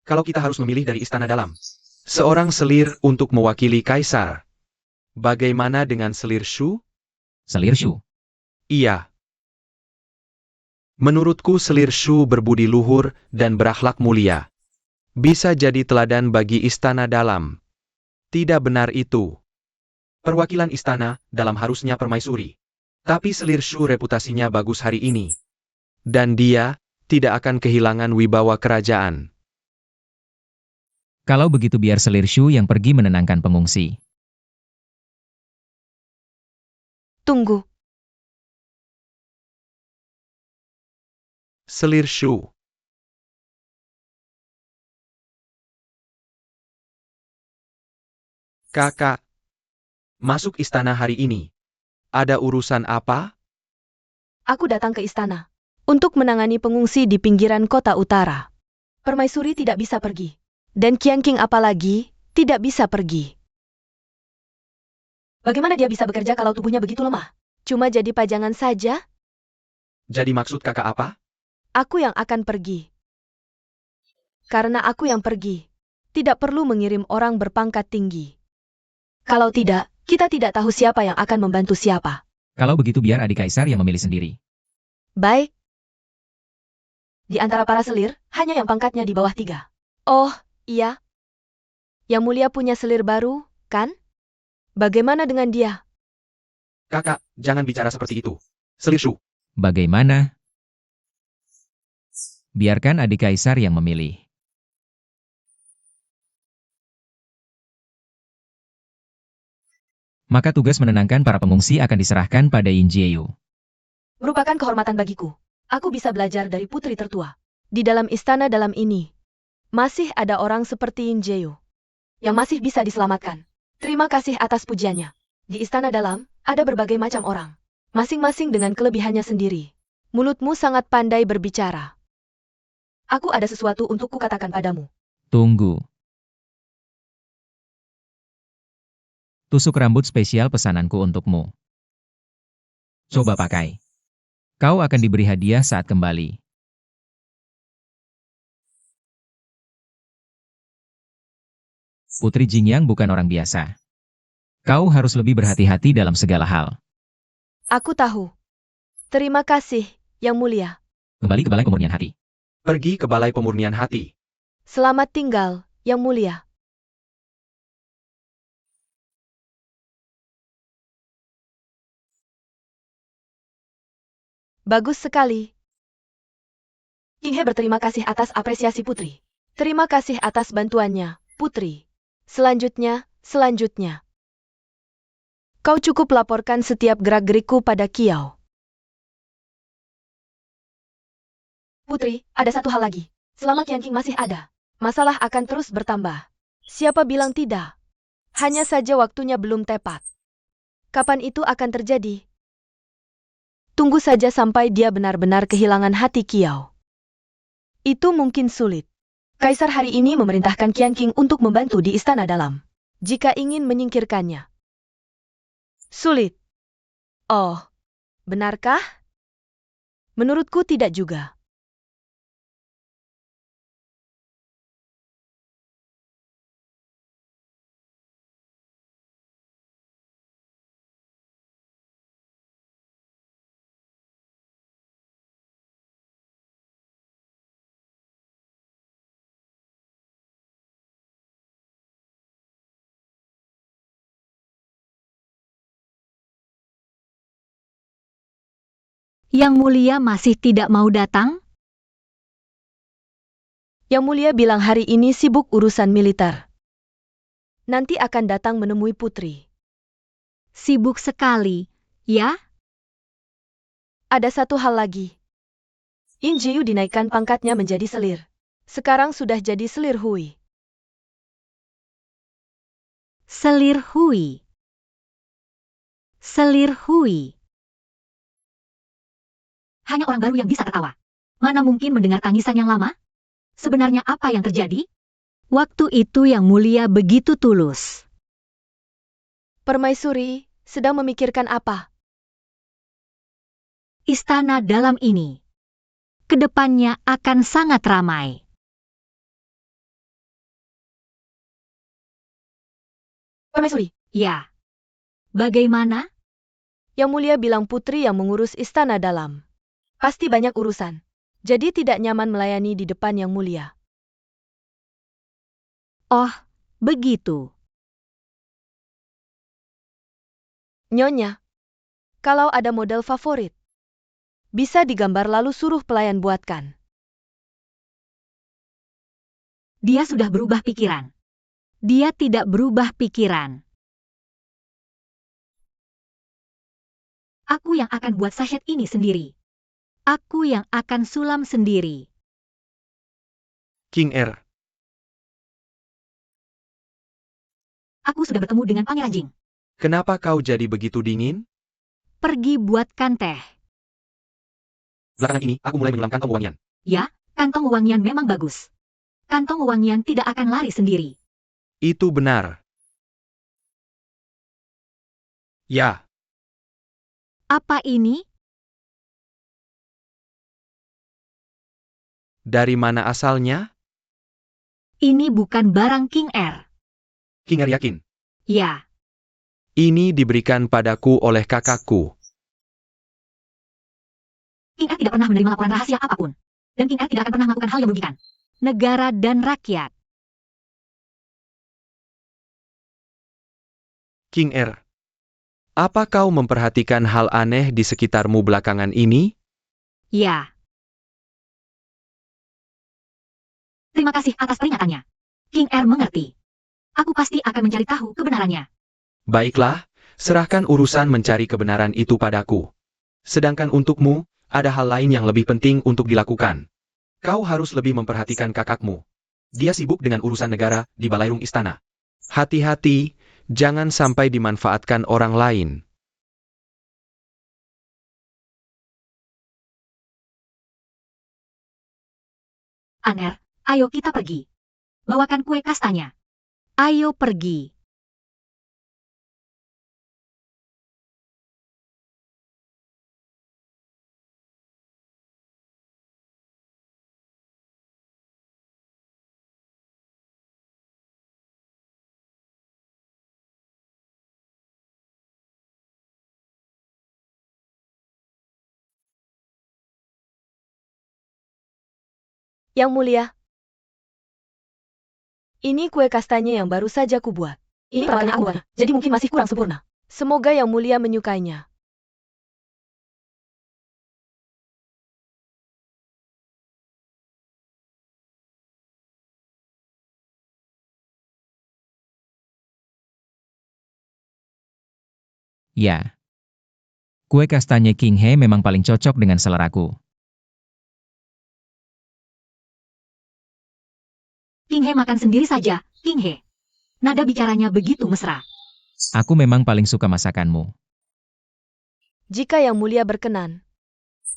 Kalau kita harus memilih dari istana dalam, seorang selir untuk mewakili kaisar. Bagaimana dengan selir Shu? Selir Shu. Iya. Menurutku selir Shu berbudi luhur dan berakhlak mulia. Bisa jadi teladan bagi istana dalam. Tidak benar itu. Perwakilan istana dalam harusnya permaisuri. Tapi selir Shu reputasinya bagus hari ini. Dan dia tidak akan kehilangan wibawa kerajaan. Kalau begitu biar selir Shu yang pergi menenangkan pengungsi. Tunggu. Selir Shu. Kakak. Masuk istana hari ini. Ada urusan apa? Aku datang ke istana untuk menangani pengungsi di pinggiran kota utara. Permaisuri tidak bisa pergi. Dan Qianqing apalagi tidak bisa pergi. Bagaimana dia bisa bekerja kalau tubuhnya begitu lemah? Cuma jadi pajangan saja? Jadi maksud kakak apa? Aku yang akan pergi. Karena aku yang pergi, tidak perlu mengirim orang berpangkat tinggi. Kalau tidak, kita tidak tahu siapa yang akan membantu siapa. Kalau begitu biar adik kaisar yang memilih sendiri. Baik. Di antara para selir, hanya yang pangkatnya di bawah 3. Oh, iya. Yang mulia punya selir baru, kan? Bagaimana dengan dia? Kakak, jangan bicara seperti itu. Selir Shu. Bagaimana? Biarkan adik kaisar yang memilih. Maka tugas menenangkan para pengungsi akan diserahkan pada Yin Jieyu. Merupakan kehormatan bagiku. Aku bisa belajar dari putri tertua. Di dalam istana dalam ini, masih ada orang seperti Yin Jieyu yang masih bisa diselamatkan. Terima kasih atas pujiannya. Di istana dalam, ada berbagai macam orang. Masing-masing dengan kelebihannya sendiri. Mulutmu sangat pandai berbicara. Aku ada sesuatu untuk kukatakan padamu. Tunggu. Tusuk rambut spesial pesananku untukmu. Coba pakai. Kau akan diberi hadiah saat kembali. Putri Jingyang bukan orang biasa. Kau harus lebih berhati-hati dalam segala hal. Aku tahu. Terima kasih, Yang Mulia. Kembali ke Balai Pemurnian Hati. Pergi ke Balai Pemurnian Hati. Selamat tinggal, Yang Mulia. Bagus sekali. King He berterima kasih atas apresiasi Putri. Terima kasih atas bantuannya, Putri. Selanjutnya. Kau cukup laporkan setiap gerak-gerikku pada Kiao. Putri, ada satu hal lagi. Selama Qianqing masih ada, masalah akan terus bertambah. Siapa bilang tidak? Hanya saja waktunya belum tepat. Kapan itu akan terjadi? Tunggu saja sampai dia benar-benar kehilangan hati Kiao. Itu mungkin sulit. Kaisar hari ini memerintahkan Qianqing untuk membantu di istana dalam. Jika ingin menyingkirkannya. Sulit. Oh, benarkah? Menurutku tidak juga. Yang Mulia masih tidak mau datang? Yang Mulia bilang hari ini sibuk urusan militer. Nanti akan datang menemui putri. Sibuk sekali, ya? Ada satu hal lagi. Yin Jiyu dinaikkan pangkatnya menjadi selir. Sekarang sudah jadi selir Hui. Selir Hui. Selir Hui. Hanya orang baru yang bisa tertawa. Mana mungkin mendengar tangisan yang lama? Sebenarnya apa yang terjadi? Waktu itu Yang Mulia begitu tulus. Permaisuri sedang memikirkan apa? Istana dalam ini. Kedepannya akan sangat ramai. Permaisuri, Ya. Bagaimana? Yang Mulia bilang putri yang mengurus istana dalam. Pasti banyak urusan. Jadi tidak nyaman melayani di depan Yang Mulia. Oh, begitu. Nyonya, kalau ada model favorit, bisa digambar lalu suruh pelayan buatkan. Dia sudah berubah pikiran. Dia tidak berubah pikiran. Aku yang akan buat sachet ini sendiri. Aku yang akan sulam sendiri. King Er, Aku sudah bertemu dengan Pangeran Jing. kenapa kau jadi begitu dingin? Pergi buatkan teh. Belakangan ini, aku mulai menyelam kantong wangian. Ya, kantong wangian memang bagus. Kantong wangian tidak akan lari sendiri. Itu benar. Ya, Apa ini? dari mana asalnya? Ini bukan barang King Er. King Er yakin. Ya, Ini diberikan padaku oleh kakakku. King Er tidak pernah menerima laporan rahasia apapun. Dan King Er tidak akan pernah melakukan hal yang merugikan negara dan rakyat. King Er, apa kau memperhatikan hal aneh di sekitarmu belakangan ini? Ya. Terima kasih atas peringatannya. King Er mengerti. Aku pasti akan mencari tahu kebenarannya. Baiklah, serahkan urusan mencari kebenaran itu padaku. Sedangkan untukmu, ada hal lain yang lebih penting untuk dilakukan. Kau harus lebih memperhatikan kakakmu. Dia sibuk dengan urusan negara di balairung istana. Hati-hati, jangan sampai dimanfaatkan orang lain. Aner, ayo kita pergi. Bawakan kue kastanya. Ayo pergi. Yang Mulia, ini kue kastanya yang baru saja kubuat. Ini perawatannya aku buat, jadi mungkin masih kurang sempurna. Semoga Yang Mulia menyukainya. Ya. Kue kastanye King He memang paling cocok dengan seleraku. King He makan sendiri saja, King He. Nada bicaranya begitu mesra. Aku memang paling suka masakanmu. Jika Yang Mulia berkenan,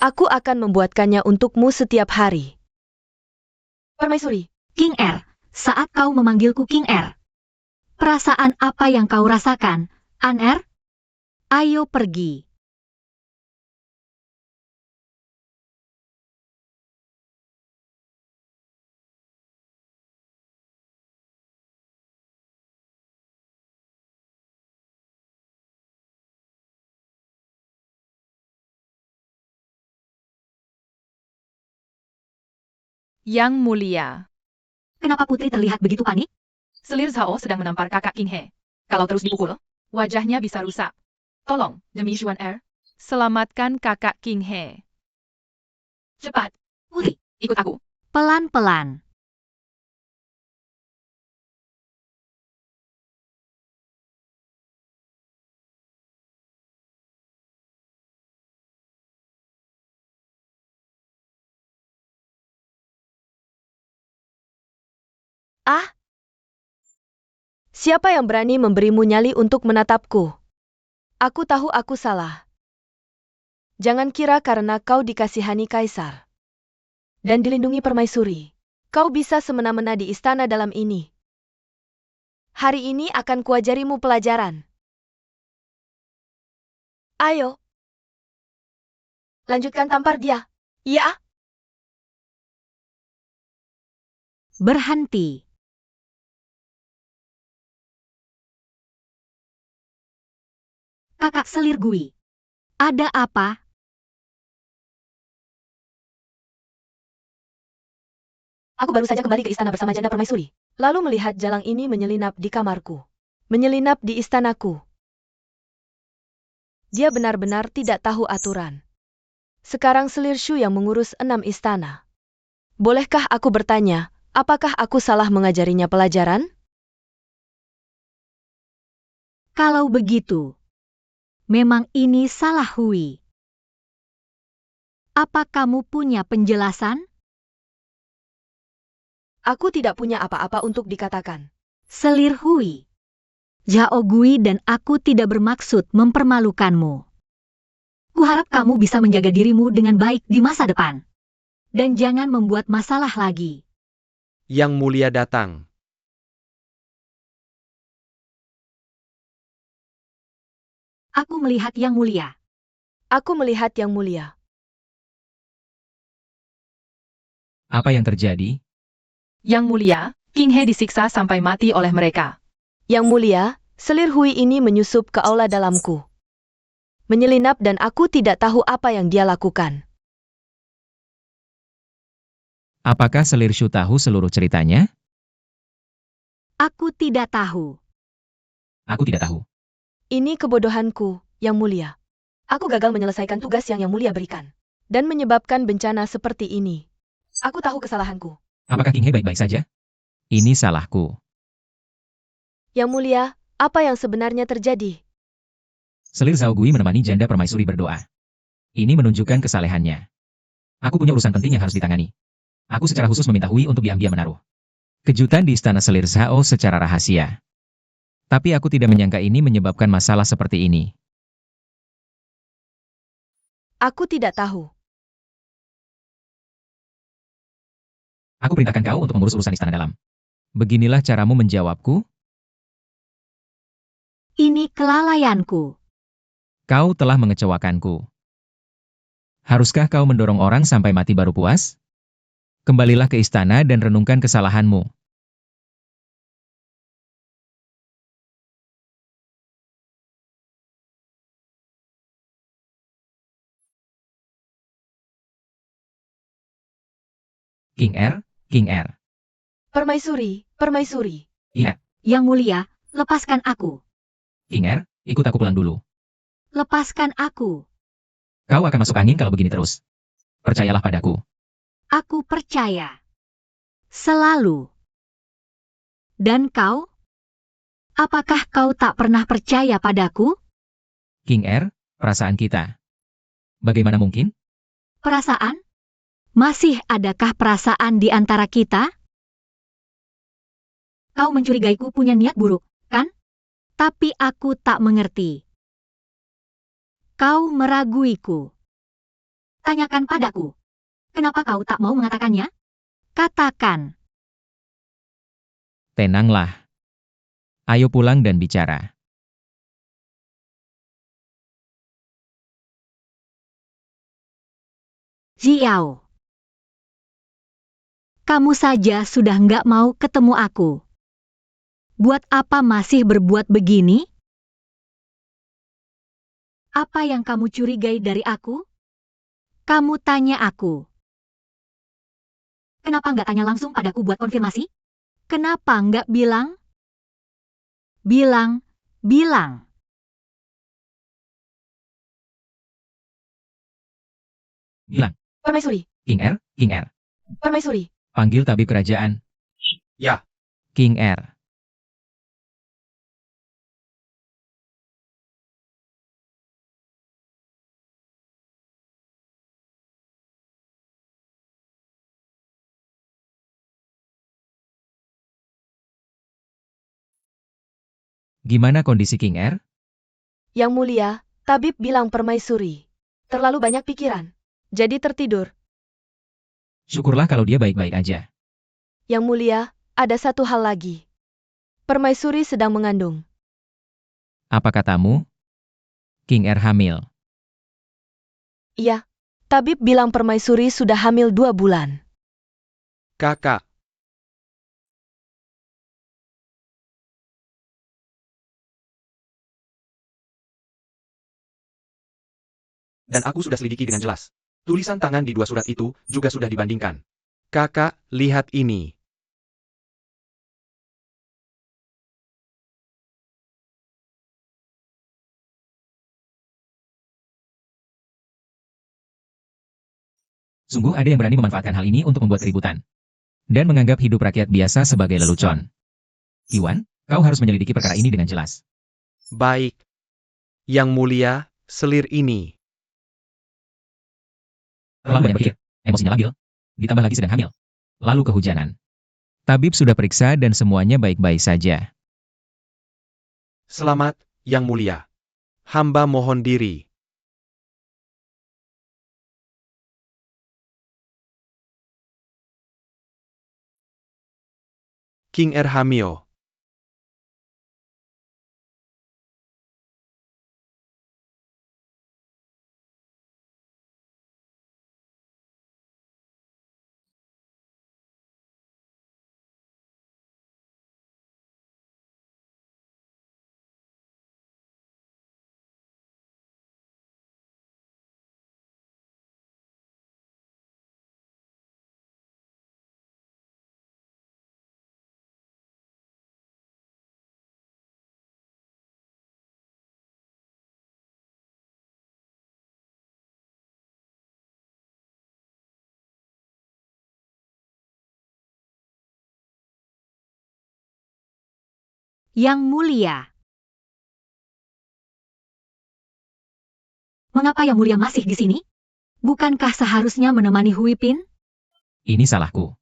aku akan membuatkannya untukmu setiap hari. Permaisuri, King Er, saat kau memanggilku King Er. Perasaan apa yang kau rasakan, Aner? Ayo pergi. Yang Mulia. Kenapa putri terlihat begitu panik? Selir Zhao sedang menampar kakak King He. Kalau terus dipukul, wajahnya bisa rusak. Tolong, demi Xuan Er, selamatkan kakak King He. Cepat, Hui, ikut aku. pelan-pelan. Ah! Siapa yang berani memberimu nyali untuk menatapku? Aku tahu aku salah. Jangan kira karena kau dikasihani kaisar dan dilindungi permaisuri, kau bisa semena-mena di istana dalam ini. Hari ini akan kuajarimu pelajaran. Ayo. Lanjutkan tampar dia. Ya. Berhenti. Kakak selir Gui. Ada apa? Aku baru saja kembali ke istana bersama janda permaisuri. Lalu melihat jalang ini menyelinap di kamarku. Menyelinap di istanaku. Dia benar-benar tidak tahu aturan. Sekarang selir Shu yang mengurus 6 istana. Bolehkah aku bertanya, apakah aku salah mengajarinya pelajaran? Kalau begitu, memang ini salah Hui. Apa kamu punya penjelasan? Aku tidak punya apa-apa untuk dikatakan. Selir Hui. Zhao Gui dan aku tidak bermaksud mempermalukanmu. Kuharap kamu bisa menjaga dirimu dengan baik di masa depan. Dan jangan membuat masalah lagi. Yang Mulia datang. Aku melihat Yang Mulia. Aku melihat Yang Mulia. Apa yang terjadi? Yang mulia, King He disiksa sampai mati oleh mereka. Yang Mulia, selir Hui ini menyusup ke aula dalamku. Menyelinap dan aku tidak tahu apa yang dia lakukan. Apakah selir Shu tahu seluruh ceritanya? Aku tidak tahu. Aku tidak tahu. Ini kebodohanku, Yang Mulia. Aku gagal menyelesaikan tugas yang Mulia berikan. Dan menyebabkan bencana seperti ini. Aku tahu kesalahanku. Apakah King He baik-baik saja? Ini salahku. Yang Mulia, apa yang sebenarnya terjadi? Selir Zhao Gui menemani janda permaisuri berdoa. Ini menunjukkan kesalehannya. Aku punya urusan penting yang harus ditangani. Aku secara khusus meminta Hui untuk diam-diam menaruh kejutan di istana selir Zhao secara rahasia. Tapi aku tidak menyangka ini menyebabkan masalah seperti ini. Aku tidak tahu. Aku perintahkan kau untuk mengurus urusan istana dalam. Beginilah caramu menjawabku? Ini kelalaianku. Kau telah mengecewakanku. Haruskah kau mendorong orang sampai mati baru puas? Kembalilah ke istana dan renungkan kesalahanmu. King R, King R. Permaisuri, permaisuri. Iya, Yang Mulia, lepaskan aku. King R, ikut aku pulang dulu. Lepaskan aku. Kau akan masuk angin kalau begini terus. Percayalah padaku. Aku percaya. Selalu. Dan kau? Apakah kau tak pernah percaya padaku? King R, perasaan kita. Bagaimana mungkin? Perasaan? Masih adakah perasaan di antara kita? Kau mencurigaiku punya niat buruk, kan? Tapi aku tak mengerti. Kau meraguiku. Tanyakan padaku. Kenapa kau tak mau mengatakannya? Katakan. Tenanglah. Ayo pulang dan bicara. Jiao. Kamu saja sudah nggak mau ketemu aku. Buat apa masih berbuat begini? Apa yang kamu curigai dari aku? Kamu tanya aku. Kenapa nggak tanya langsung padaku buat konfirmasi? Kenapa nggak bilang? Bilang. Bilang. Permaisuri, King Er. Permaisuri. Panggil tabib kerajaan. Ya. King Er. Gimana kondisi King Er? Yang mulia, tabib bilang permaisuri. Terlalu banyak pikiran. Jadi tertidur. Syukurlah kalau dia baik-baik aja. Yang mulia, ada satu hal lagi. Permaisuri sedang mengandung. Apa katamu? King Er hamil. Iya. Tabib bilang permaisuri sudah hamil 2 bulan. Kakak. Dan aku sudah selidiki dengan jelas. Tulisan tangan di 2 surat itu juga sudah dibandingkan. Kakak, lihat ini. Sungguh ada yang berani memanfaatkan hal ini untuk membuat keributan. Dan menganggap hidup rakyat biasa sebagai lelucon. Iwan, kau harus menyelidiki perkara ini dengan jelas. Baik. Yang mulia, selir ini. Terlalu banyak berpikir, emosinya labil, ditambah lagi sedang hamil. Lalu kehujanan. Tabib sudah periksa dan semuanya baik-baik saja. Selamat, Yang mulia. Hamba mohon diri. King Er hamil. Yang mulia. Mengapa Yang mulia masih di sini? Bukankah seharusnya menemani Huipin? Ini salahku.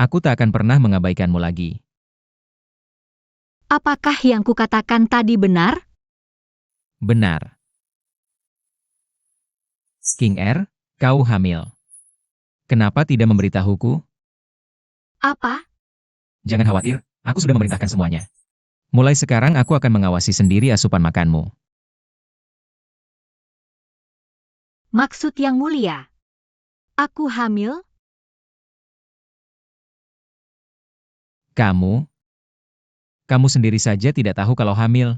Aku tak akan pernah mengabaikanmu lagi. Apakah yang kukatakan tadi benar? Benar. King Er, kau hamil. Kenapa tidak memberitahuku? Apa? Jangan khawatir, aku sudah memerintahkan semuanya. Mulai sekarang aku akan mengawasi sendiri asupan makanmu. Maksud Yang mulia. Aku hamil? Kamu sendiri saja tidak tahu kalau hamil.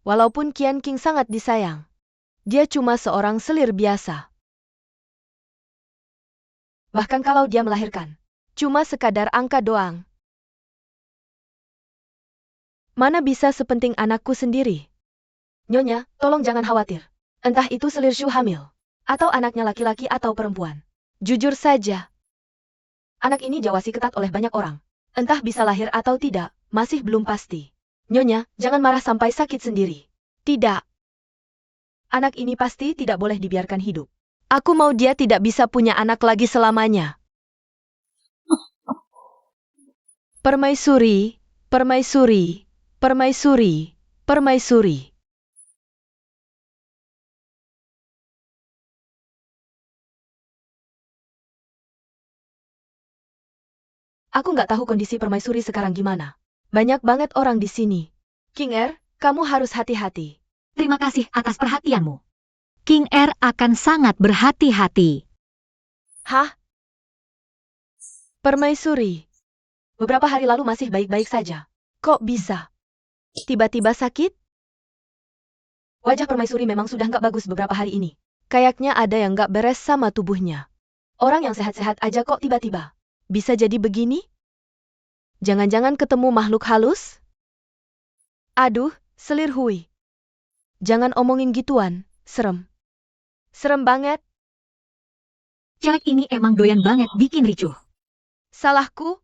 Walaupun Qian King sangat disayang, dia cuma seorang selir biasa. Bahkan kalau dia melahirkan, cuma sekadar angka doang. Mana bisa sepenting anakku sendiri? Nyonya, tolong jangan khawatir. Entah itu selir Shu hamil, atau anaknya laki-laki atau perempuan. Jujur saja, anak ini diawasi ketat oleh banyak orang. Entah bisa lahir atau tidak, masih belum pasti. Nyonya, jangan marah sampai sakit sendiri. Tidak. Anak ini pasti tidak boleh dibiarkan hidup. Aku mau dia tidak bisa punya anak lagi selamanya. Permaisuri, permaisuri, permaisuri, permaisuri. Aku nggak tahu kondisi permaisuri sekarang gimana. Banyak banget orang di sini. King Er, kamu harus hati-hati. Terima kasih atas perhatianmu. King Er akan sangat berhati-hati. Hah? Permaisuri. Beberapa hari lalu masih baik-baik saja. Kok bisa? Tiba-tiba sakit? Wajah permaisuri memang sudah nggak bagus beberapa hari ini. Kayaknya ada yang nggak beres sama tubuhnya. Orang yang sehat-sehat aja kok tiba-tiba bisa jadi begini? Jangan-jangan ketemu makhluk halus? Aduh, Selir Hui. Jangan omongin gituan, serem. Serem banget. Cewek ini emang doyan banget bikin ricuh. Salahku?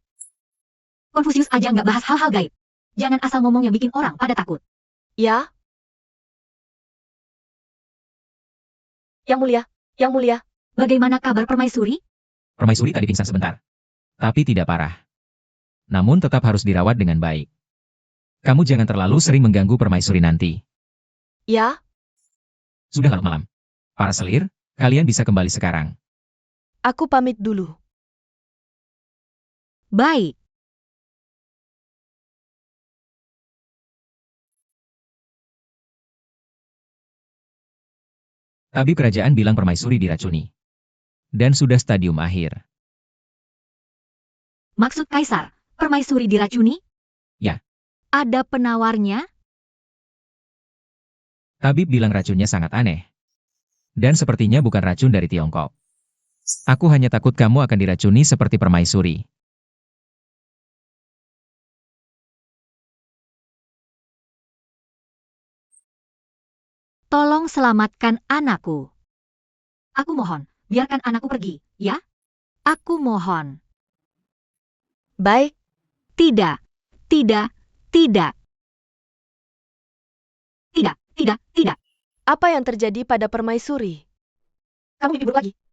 Konfusius aja nggak bahas hal-hal gaib. Jangan asal ngomong yang bikin orang pada takut. Ya? Yang mulia. Bagaimana kabar permaisuri? Permaisuri tadi pingsan sebentar. Tapi tidak parah. Namun tetap harus dirawat dengan baik. Kamu jangan terlalu sering mengganggu permaisuri nanti. Ya? Sudah larut malam. Para selir, kalian bisa kembali sekarang. Aku pamit dulu. Baik. Tabib kerajaan bilang permaisuri diracuni. Dan sudah stadium akhir. Maksud Kaisar, permaisuri diracuni? Ya. Ada penawarnya? Tabib bilang racunnya sangat aneh. Dan sepertinya bukan racun dari Tiongkok. Aku hanya takut kamu akan diracuni seperti permaisuri. Tolong selamatkan anakku. Aku mohon, biarkan anakku pergi, ya? Aku mohon. Baik. Tidak. Tidak. Tidak. Tidak. Tidak. Tidak. Apa yang terjadi pada permaisuri? Kamu mimpi buruk lagi.